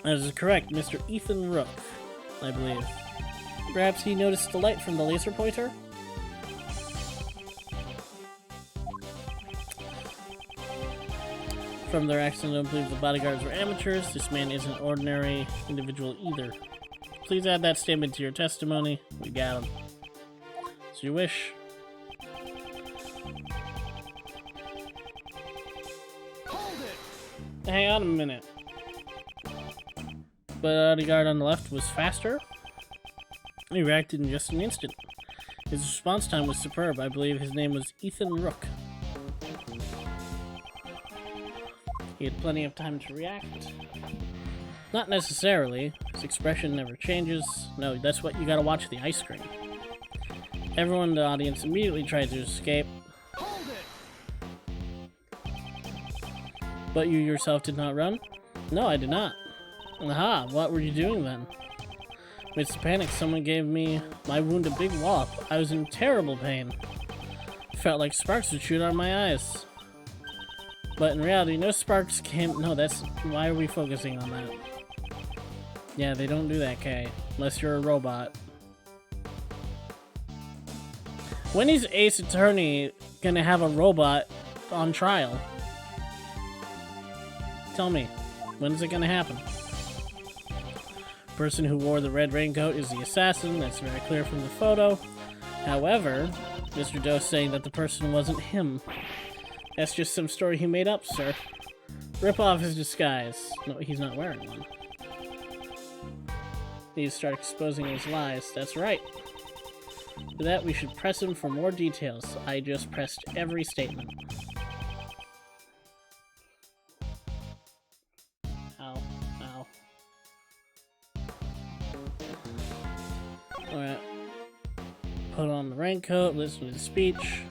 That is correct, Mr. Ethan Rook, I believe. Perhaps he noticed the light from the laser pointer? From their accent, I don't believe the bodyguards were amateurs. This man isn't an ordinary individual either. Please add that statement to your testimony. We got him. As you wish. Hold it! Hang on a minute. The bodyguard on the left was faster. He reacted in just an instant. His response time was superb. I believe his name was Ethan Rook. He had plenty of time to react. Not necessarily. His expression never changes. No, that's what you gotta watch the ice cream. Everyone in the audience immediately tried to escape. Hold it! But you yourself did not run? No, I did not. Aha, what were you doing then? Amidst the panic, someone gave me my wound a big wallop. I was in terrible pain. Felt like sparks would shoot out of my eyes. But in reality, no sparks came. No, that's. Why are we focusing on that? Yeah, they don't do that, Kay. Unless you're a robot. When is Ace Attorney gonna have a robot on trial? Tell me. When is it gonna happen? The person who wore the red raincoat is the assassin. That's very clear from the photo. However, Mr. Doe's saying that the person wasn't him. That's just some story he made up, sir. Rip off his disguise. No, he's not wearing one. Need to start exposing his lies. That's right. For that, we should press him for more details. I just pressed every statement. Ow. Ow. Alright. Put on the raincoat, listen to the speech.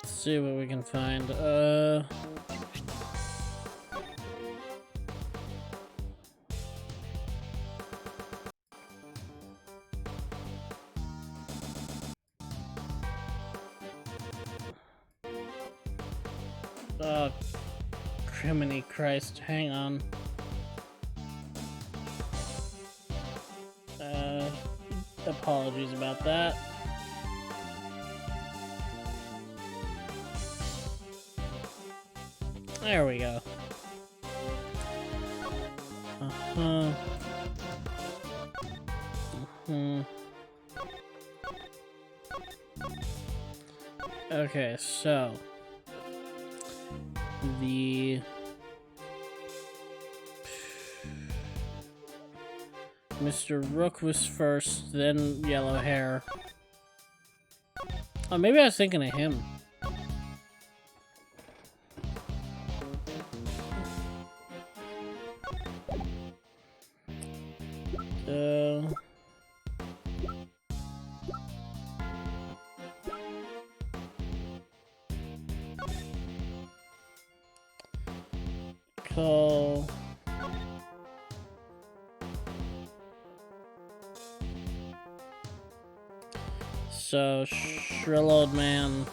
Let's see what we can find. Oh, criminy Christ, hang on. Apologies about that. There we go. Okay, so the Mr. Rook was first, then yellow hair. Oh, maybe I was thinking of him. Call. So, shrill old man,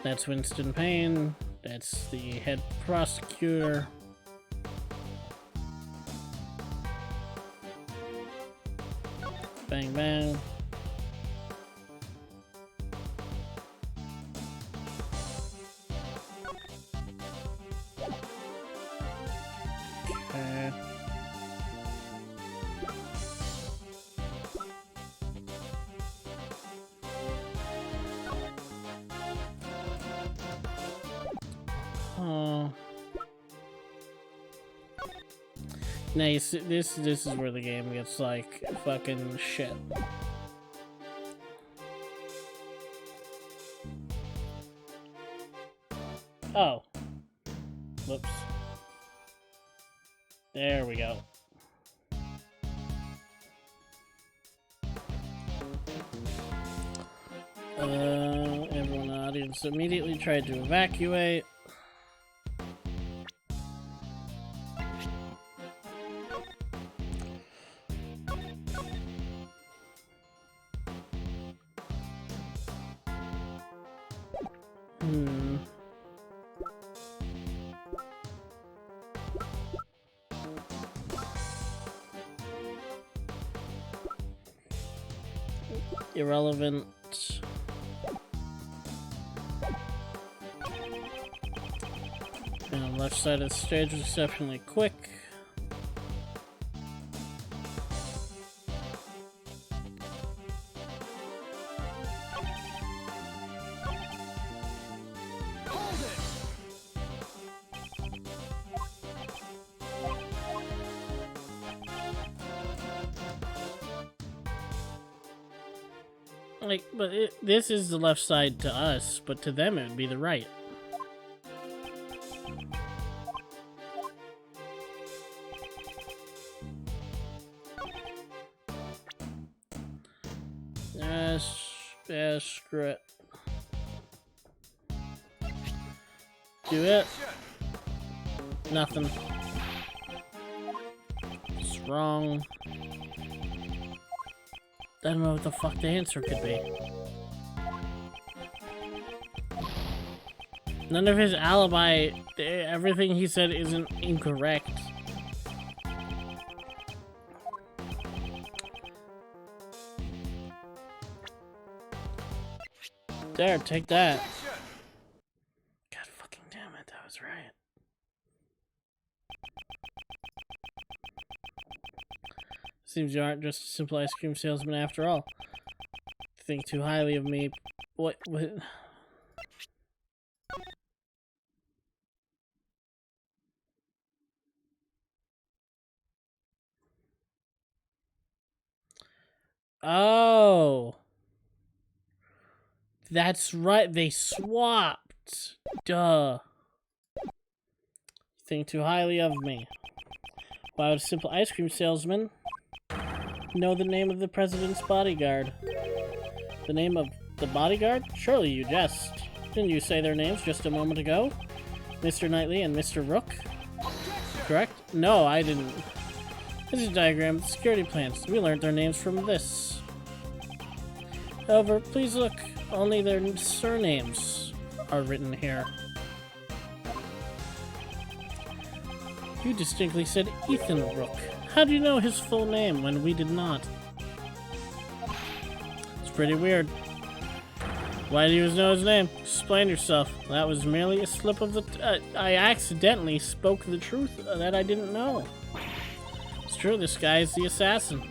that's Winston Payne, that's the head prosecutor. Bang bang. Okay. Nice. This is where the game gets like fucking shit. Oh. Whoops. There we go. Everyone in the audience immediately tried to evacuate. Irrelevant. And on the left side of the stage was exceptionally quick. Like, but this is the left side to us, but to them it would be the right. Screw it. Do it. Nothing. It's wrong. I don't know what the fuck the answer could be. None of his alibi, everything he said isn't incorrect. There, take that. God fucking damn it, that was right. Seems you aren't just a simple ice cream salesman after all. You think too highly of me. What? Oh. That's right, they swapped. Duh. You think too highly of me. Why would a simple ice cream salesman know the name of the president's bodyguard? The name of the bodyguard? Surely you jest. Didn't you say their names just a moment ago? Mr. Knightley and Mr. Rook? Correct? No, I didn't. This is a diagram of the security plans. We learned their names from this. However, please look. Only their surnames are written here. You distinctly said Ethan Rook. How do you know his full name when we did not? It's pretty weird. Why do you know his name? Explain yourself. That was merely a slip of the... I accidentally spoke the truth that I didn't know. It's true, this guy is the assassin.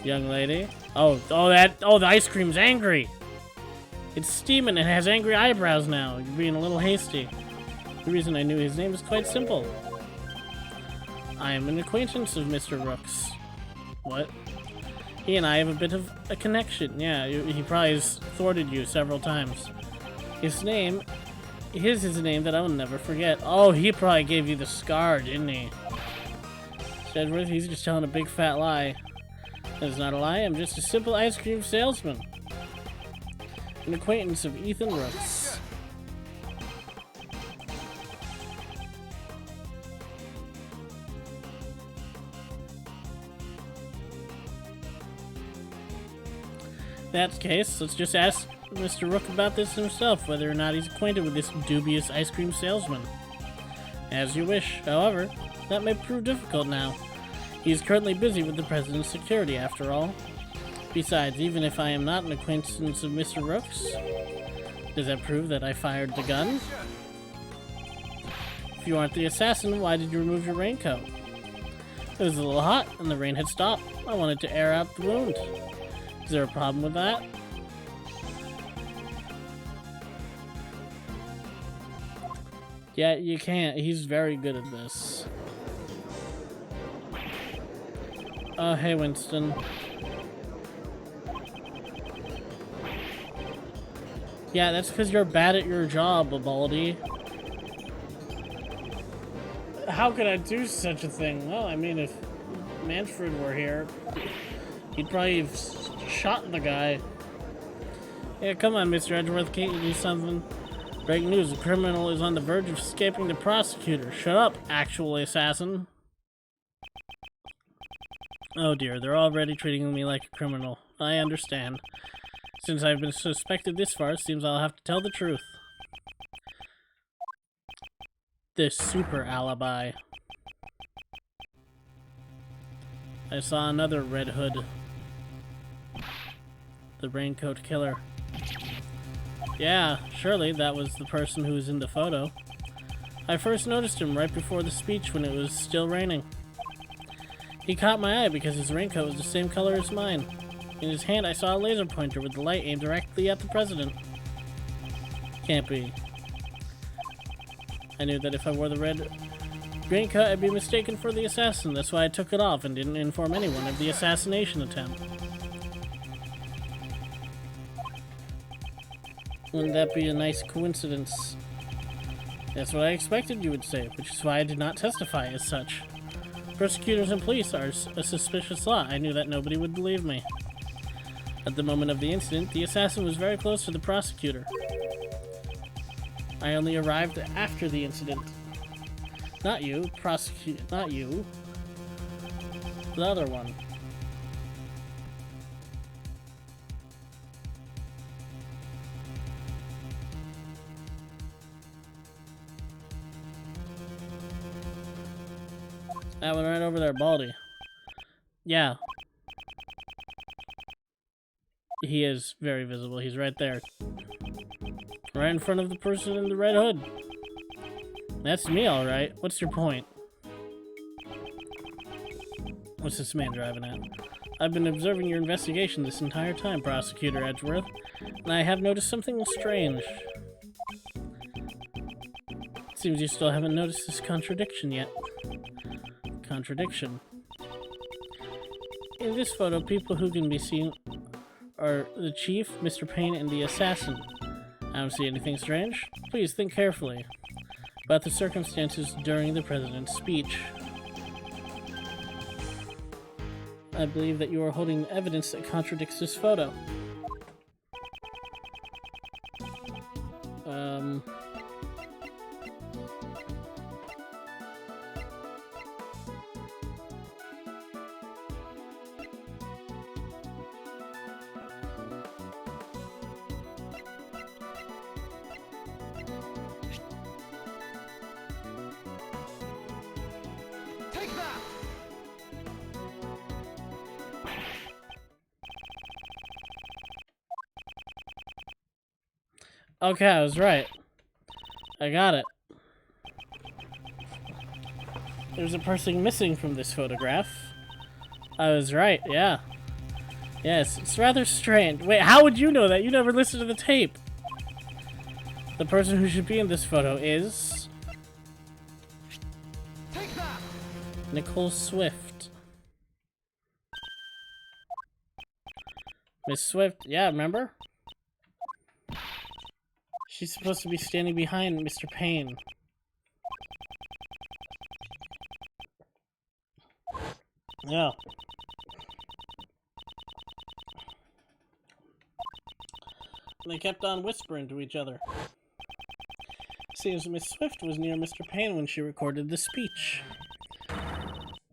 Young lady. The ice cream's angry. It's steaming and has angry eyebrows now. You're being a little hasty. The reason I knew his name is quite simple. I am an acquaintance of Mr. Rook's. What? He and I have a bit of a connection. Yeah, he probably has thwarted you several times. His name is his name that I will never forget. Oh, he probably gave you the scar, didn't he? Edward, he's just telling a big fat lie. That's not a lie, I'm just a simple ice cream salesman. An acquaintance of Ethan Rook's. In that case, let's just ask Mr. Rook about this himself, whether or not he's acquainted with this dubious ice cream salesman. As you wish. However, that may prove difficult now. He is currently busy with the president's security, after all. Besides, even if I am not an acquaintance of Mr. Rook's, does that prove that I fired the gun? If you aren't the assassin, why did you remove your raincoat? It was a little hot, and the rain had stopped. I wanted to air out the wound. Is there a problem with that? Yeah, you can't. He's very good at this. Oh, hey, Winston. Yeah, that's because you're bad at your job, Baldy. how could I do such a thing? Well, I mean, if Manfred were here, he'd probably have shot the guy. Yeah, come on, Mr. Edgeworth, can't you do something? Breaking news, the criminal is on the verge of escaping the prosecutor. Shut up, actual assassin. Oh dear, they're already treating me like a criminal. I understand. Since I've been suspected this far, it seems I'll have to tell the truth. This super alibi. I saw another Red Hood. The raincoat killer. Yeah, surely that was the person who was in the photo. I first noticed him right before the speech when it was still raining. He caught my eye because his raincoat was the same color as mine. In his hand I saw a laser pointer with the light aimed directly at the president. Can't be. I knew that if I wore the red raincoat I'd be mistaken for the assassin. That's why I took it off and didn't inform anyone of the assassination attempt. Wouldn't that be a nice coincidence? That's what I expected you would say, which is why I did not testify as such. Prosecutors and police are a suspicious lot. I knew that nobody would believe me. At the moment of the incident, the assassin was very close to the prosecutor. I only arrived after the incident. Not you, not you. The other one. That one right over there, Baldy. Yeah. He is very visible. He's right there. Right in front of the person in the red hood. That's me, alright. What's your point? What's this man driving at? I've been observing your investigation this entire time, Prosecutor Edgeworth, and I have noticed something strange. It seems you still haven't noticed this contradiction yet. Contradiction. In this photo, people who can be seen are the chief, Mr. Payne, and the assassin. I don't see anything strange. Please think carefully about the circumstances during the president's speech. I believe that you are holding evidence that contradicts this photo. Take that! Okay, I was right. I got it. There's a person missing from this photograph. I was right, yeah. Yes, it's rather strange. Wait, how would you know that? You never listened to the tape. The person who should be in this photo is... Take that! Nicole Swift. Miss Swift, yeah, remember? She's supposed to be standing behind Mr. Payne. Yeah. They kept on whispering to each other. Seems Miss Swift was near Mr. Payne when she recorded the speech.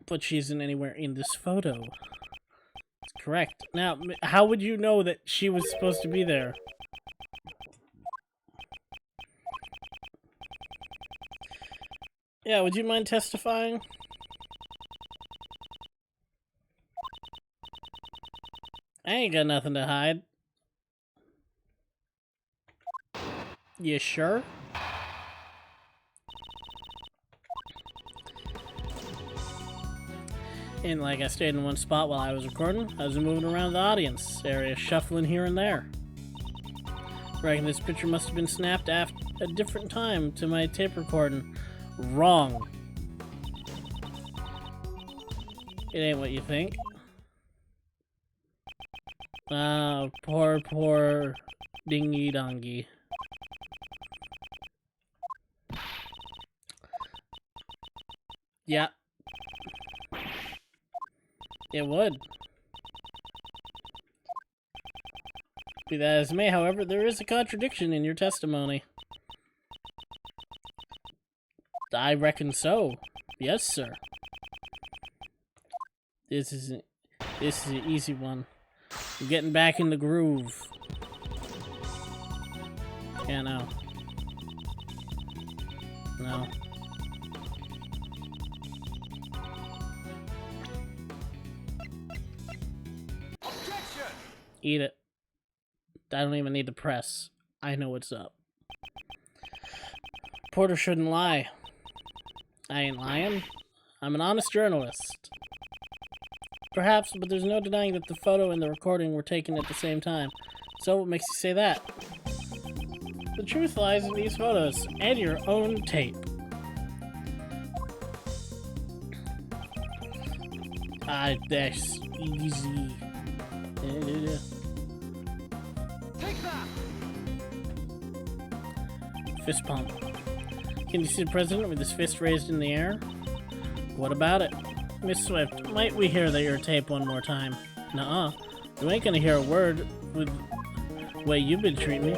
But she isn't anywhere in this photo. That's correct. Now, how would you know that she was supposed to be there? Yeah, would you mind testifying? I ain't got nothing to hide. You sure? And like I stayed in one spot while I was recording, I was moving around the audience area, shuffling here and there. I reckon this picture must have been snapped at a different time to my tape recording. Wrong. It ain't what you think. Ah, poor dingy dongy. Yeah. It would. Be that as may, however, there is a contradiction in your testimony. I reckon so. Yes, sir. This is an easy one. I'm getting back in the groove. Yeah, no. No. Objection! Eat it. I don't even need to press. I know what's up. Porter shouldn't lie. I ain't lying. I'm an honest journalist. Perhaps, but there's no denying that the photo and the recording were taken at the same time. So what makes you say that? The truth lies in these photos and your own tape. That's easy. Take that! Fist pump. Can you see the president with his fist raised in the air? What about it? Miss Swift, might we hear that your tape one more time? Nuh-uh. You ain't gonna hear a word with the way you've been treating me.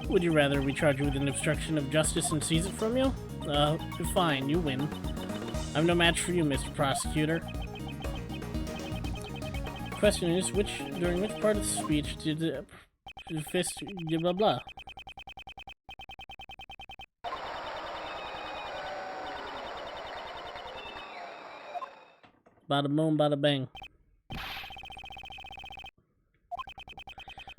Would you rather we charge you with an obstruction of justice and seize it from you? Fine, you win. I'm no match for you, Mr. Prosecutor. The question is, during which part of the speech did the fist blah blah? Bada boom, bada bang.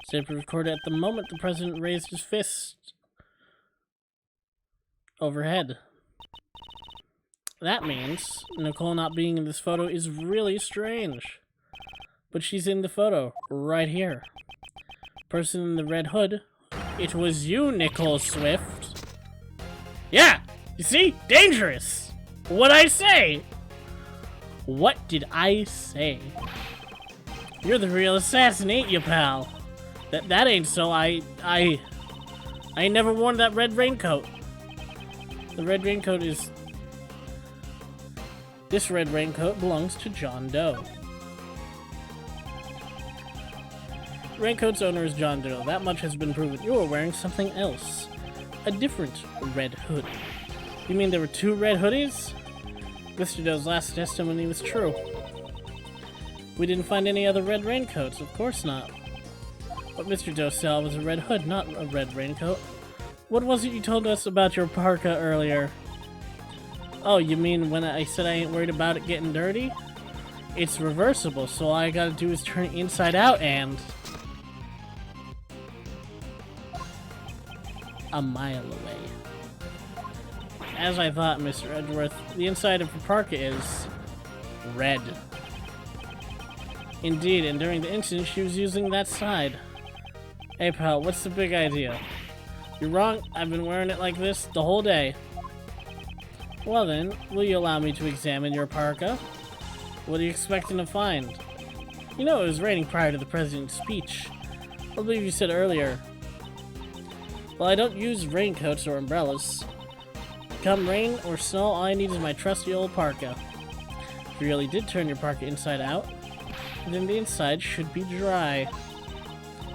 Tape recorded at the moment the president raised his fist overhead. That means Nicole not being in this photo is really strange. But she's in the photo, right here. Person in the red hood. It was you, Nicole Swift. Yeah! You see? Dangerous! What'd I say? What did I say? You're the real assassin, ain't you, pal? That ain't so. I never worn that red raincoat. The red raincoat is... This red raincoat belongs to John Doe. Raincoat's owner is John Doe. That much has been proven. You are wearing something else. A different red hood. You mean there were two red hoodies? Mr. Doe's last testimony was true. We didn't find any other red raincoats. Of course not. What Mr. Doe saw was a red hood, not a red raincoat. What was it you told us about your parka earlier? Oh, you mean when I said I ain't worried about it getting dirty? It's reversible, so all I gotta do is turn it inside out and... a mile away. As I thought, Mr. Edgeworth, the inside of the parka is... red. Indeed, and during the incident, she was using that side. Hey, pal, what's the big idea? You're wrong. I've been wearing it like this the whole day. Well then, will you allow me to examine your parka? What are you expecting to find? You know it was raining prior to the president's speech. I believe you said earlier. Well, I don't use raincoats or umbrellas. Come rain or snow, all I need is my trusty old parka. If you really did turn your parka inside out, then the inside should be dry.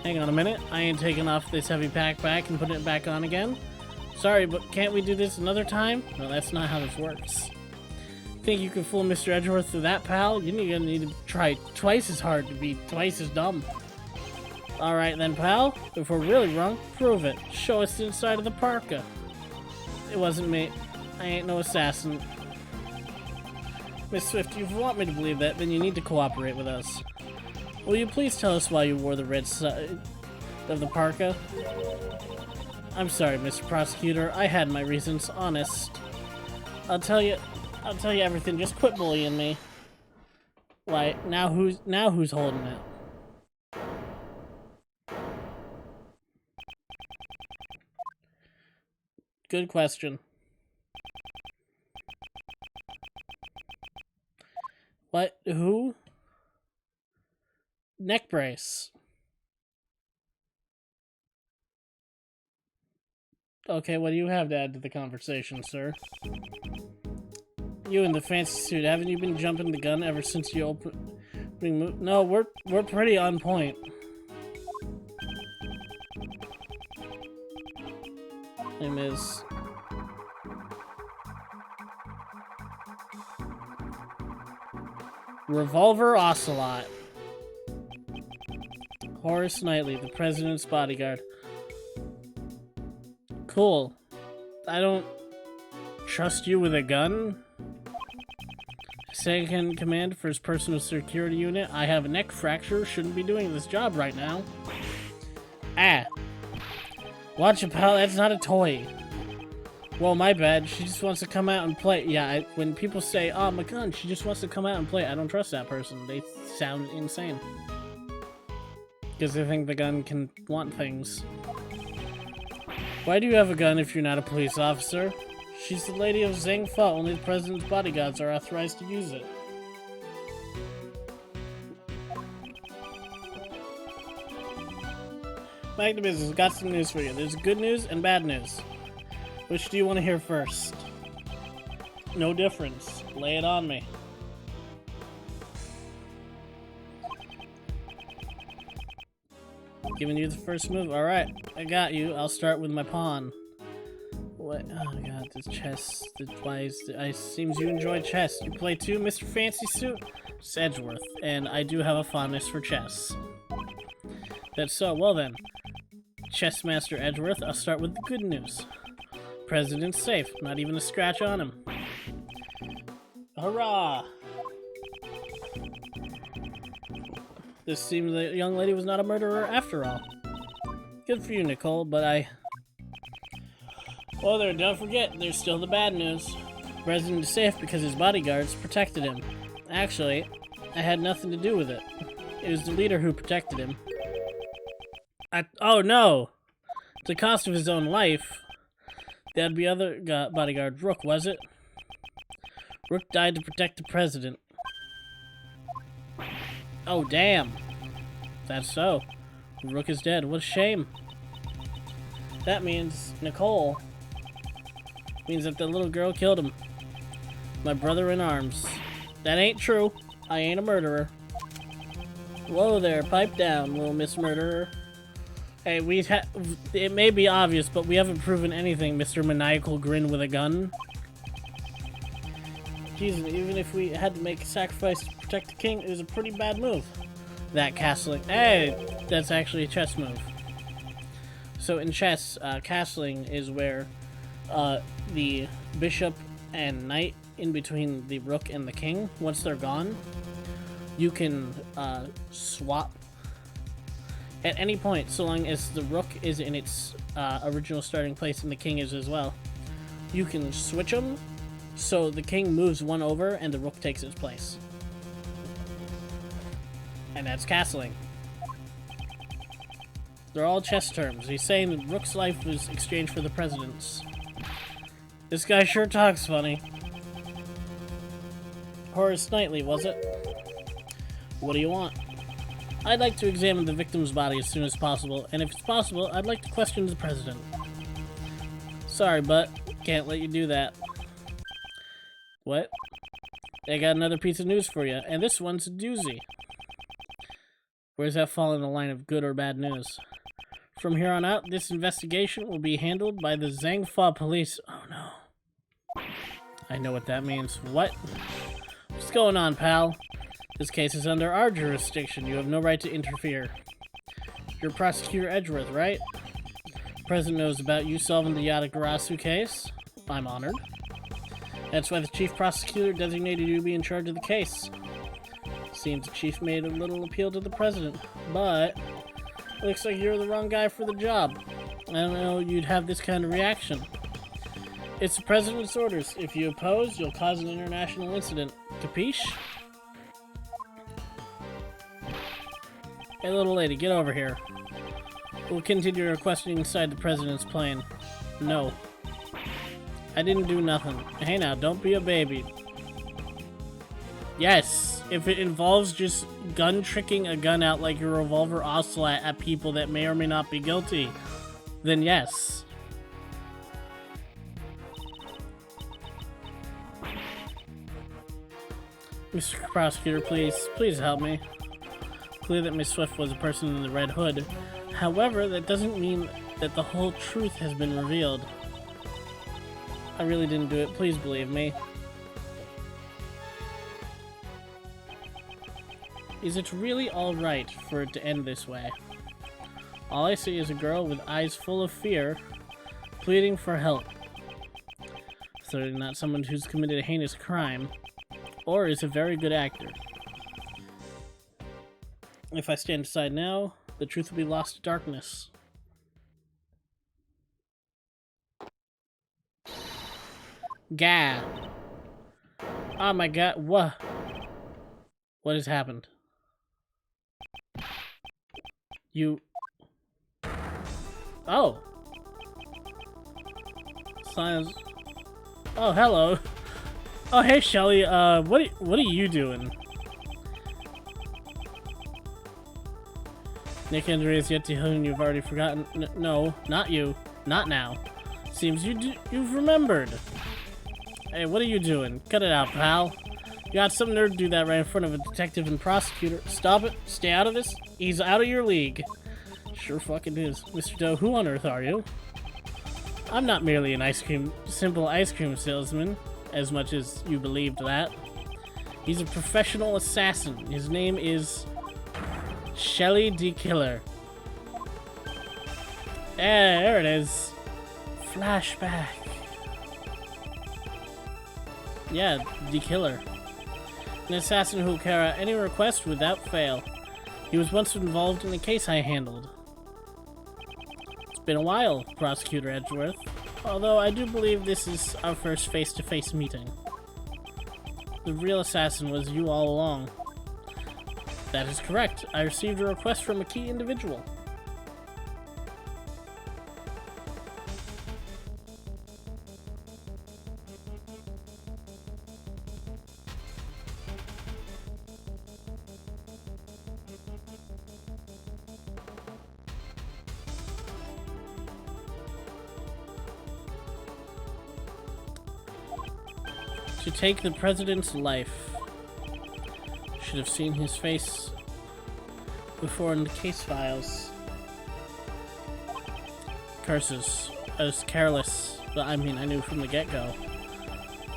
Hang on a minute, I ain't taking off this heavy backpack and putting it back on again. Sorry, but can't we do this another time? No, that's not how this works. Think you can fool Mr. Edgeworth through that, pal? You're gonna need to try twice as hard to be twice as dumb. Alright then, pal. If we're really wrong, prove it. Show us the inside of the parka. It wasn't me. I ain't no assassin. Miss Swift, if you want me to believe that, then you need to cooperate with us. Will you please tell us why you wore the red side of the parka? I'm sorry, Mr. Prosecutor. I had my reasons, honest. I'll tell you everything. Just quit bullying me. Why, now who's holding it? Good question. What? Who? Neck brace. Okay, what do you have to add to the conversation, sir? You in the fancy suit, haven't you been jumping the gun ever since you opening move? No, we're pretty on point. Name is Revolver Ocelot. Horace Knightley, the president's bodyguard. Cool. I don't trust you with a gun? Second command for his personal security unit. I have a neck fracture. Shouldn't be doing this job right now. Ah. Watch it, pal. That's not a toy. Well, my bad. She just wants to come out and play. Yeah, when people say, oh, my gun, she just wants to come out and play, I don't trust that person. They sound insane. Because they think the gun can want things. Why do you have a gun if you're not a police officer? She's the lady of Zhang Fa. Only the president's bodyguards are authorized to use it. Back to business. Got some news for you. There's good news and bad news. Which do you want to hear first? No difference. Lay it on me. Giving you the first move. Alright, I got you. I'll start with my pawn. What? Oh god, this chess. Seems you enjoy chess. You play too, Mr. Fancy Suit? It's Edgeworth, and I do have a fondness for chess. That's so. Well then, Chess Master Edgeworth, I'll start with the good news. President's safe. Not even a scratch on him. Hurrah! This seems the young lady was not a murderer after all. Good for you, Nicole, but Well, there, don't forget, there's still the bad news. The president is safe because his bodyguards protected him. Actually, I had nothing to do with it. It was the leader who protected him. Oh no! At the cost of his own life. That'd be other bodyguard, Rook, was it? Rook died to protect the president. Oh, damn. That's so. Rook is dead. What a shame. That means Nicole. Means that the little girl killed him. My brother in arms. That ain't true. I ain't a murderer. Whoa there, pipe down, little Miss Murderer. Hey, it may be obvious, but we haven't proven anything, Mr. Maniacal Grin with a gun. Jesus, even if we had to make a sacrifice to protect the king, it was a pretty bad move. That castling. Hey, that's actually a chess move. So in chess, castling is where the bishop and knight in between the rook and the king, once they're gone, you can swap at any point, so long as the rook is in its original starting place and the king is as well. You can switch them, so the king moves one over and the rook takes its place. And that's castling. They're all chess terms. He's saying that Rook's life was exchanged for the president's. This guy sure talks funny. Horace Knightley, was it? What do you want? I'd like to examine the victim's body as soon as possible, and if it's possible, I'd like to question the president. Sorry, but can't let you do that. What? I got another piece of news for you, and this one's a doozy. Where does that fall in the line of good or bad news? From here on out, this investigation will be handled by the Zhang Fa police. Oh no. I know what that means. What? What's going on, pal? This case is under our jurisdiction. You have no right to interfere. You're Prosecutor Edgeworth, right? The President knows about you solving the Yatagarasu case. I'm honored. That's why the Chief Prosecutor designated you to be in charge of the case. Seems the Chief made a little appeal to the President, but it looks like you're the wrong guy for the job. I don't know you'd have this kind of reaction. It's the President's orders. If you oppose, you'll cause an international incident. Capiche? Hey, little lady, get over here. We'll continue your questioning inside the President's plane. No. I didn't do nothing. Hey now, don't be a baby. Yes, if it involves just gun tricking a gun out like your revolver ocelot at people that may or may not be guilty, then yes. Mr. Prosecutor, please help me. Clear that Miss Swift was a person in the red hood. However, that doesn't mean that the whole truth has been revealed. I really didn't do it. Please believe me. Is it really all right for it to end this way? All I see is a girl with eyes full of fear, pleading for help. Certainly not someone who's committed a heinous crime, or is a very good actor. If I stand aside now, the truth will be lost to darkness. Gah! Oh my god, what? What has happened? You... Oh! Silence. Oh, hello. Oh, hey, Shelly. What are you doing? Nick Andreas yet to whom you've already forgotten. No, not you. Not now. Seems you've remembered. Hey, what are you doing? Cut it out, pal. You got some nerd to do that right in front of a detective and prosecutor. Stop it. Stay out of this. He's out of your league. Sure fucking is. Mr. Doe, who on earth are you? I'm not merely an simple ice cream salesman, as much as you believed that. He's a professional assassin. His name is Shelly D. Killer. Yeah, there it is. Flashback. Yeah, D. Killer. An assassin who will carry out any request without fail. He was once involved in a case I handled. It's been a while, Prosecutor Edgeworth, although I do believe this is our first face-to-face meeting. The real assassin was you all along. That is correct. I received a request from a key individual. To take the president's life. Should have seen his face before in the case files. Curses. I was careless, but I mean, I knew from the get-go.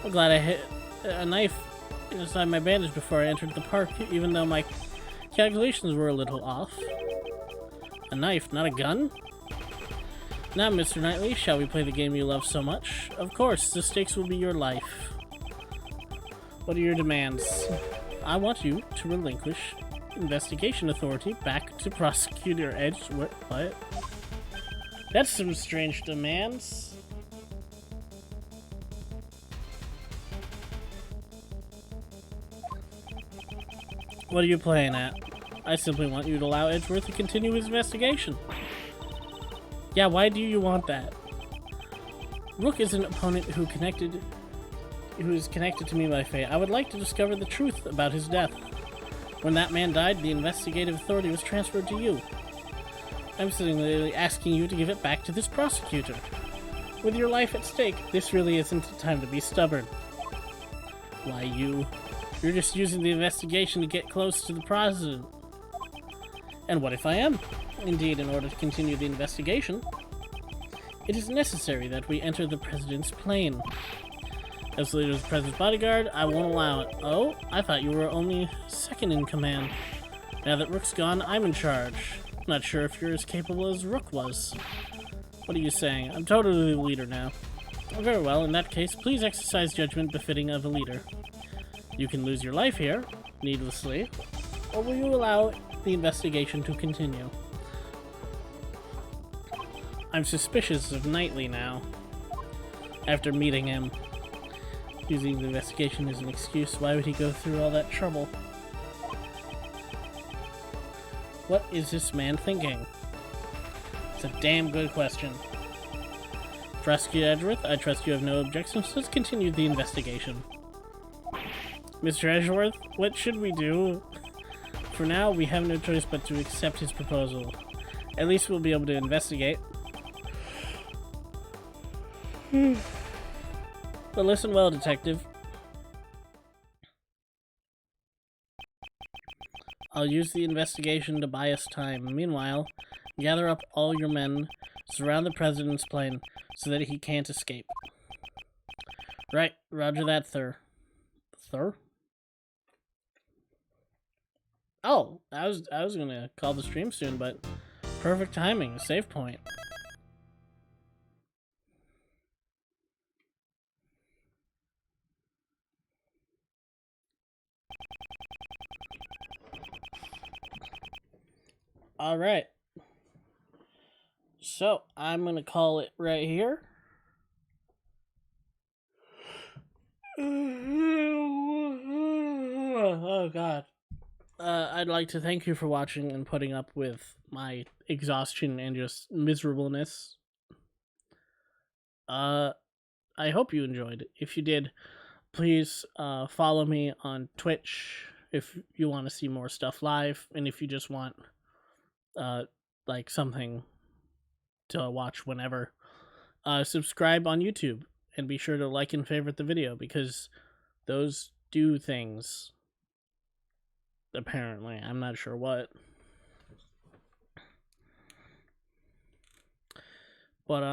I'm glad I hit a knife inside my bandage before I entered the park, even though my calculations were a little off. A knife, not a gun? Now, Mr. Knightley, shall we play the game you love so much? Of course, the stakes will be your life. What are your demands? I want you to relinquish investigation authority back to Prosecutor Edgeworth. What? That's some strange demands. What are you playing at? I simply want you to allow Edgeworth to continue his investigation. Yeah, why do you want that? Rook is an opponent who is connected to me by fate. I would like to discover the truth about his death. When that man died, the investigative authority was transferred to you. I'm simply asking you to give it back to this prosecutor. With your life at stake, this really isn't the time to be stubborn. Why you? You're just using the investigation to get close to the president. And what if I am? Indeed, in order to continue the investigation, it is necessary that we enter the president's plane. As the leader of the president's bodyguard, I won't allow it. Oh, I thought you were only second in command. Now that Rook's gone, I'm in charge. Not sure if you're as capable as Rook was. What are you saying? I'm totally the leader now. Oh, very well, in that case, please exercise judgment befitting of a leader. You can lose your life here, needlessly, or will you allow the investigation to continue? I'm suspicious of Knightley now. After meeting him. Using the investigation as an excuse, why would he go through all that trouble? What is this man thinking? It's a damn good question. Prosecutor Edgeworth, I trust you have no objections. Let's continue the investigation. Mr. Edgeworth, what should we do? For now, we have no choice but to accept his proposal. At least we'll be able to investigate. But listen well, detective. I'll use the investigation to buy us time. Meanwhile, gather up all your men, surround the president's plane so that he can't escape. Right, roger that, Thur. Thur? Oh, I was gonna call the stream soon, but perfect timing, save point. Alright. So, I'm gonna call it right here. Oh god. I'd like to thank you for watching and putting up with my exhaustion and just miserableness. I hope you enjoyed. If you did, please follow me on Twitch if you want to see more stuff live, and if you just want like something to watch whenever, subscribe on YouTube and be sure to like and favorite the video because those do things. Apparently, I'm not sure what. But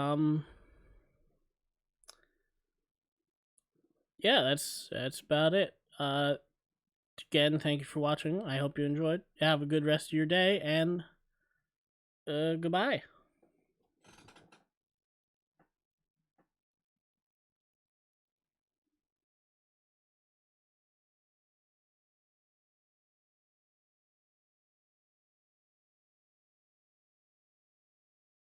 yeah, that's about it. Again, thank you for watching. I hope you enjoyed. Have a good rest of your day and goodbye.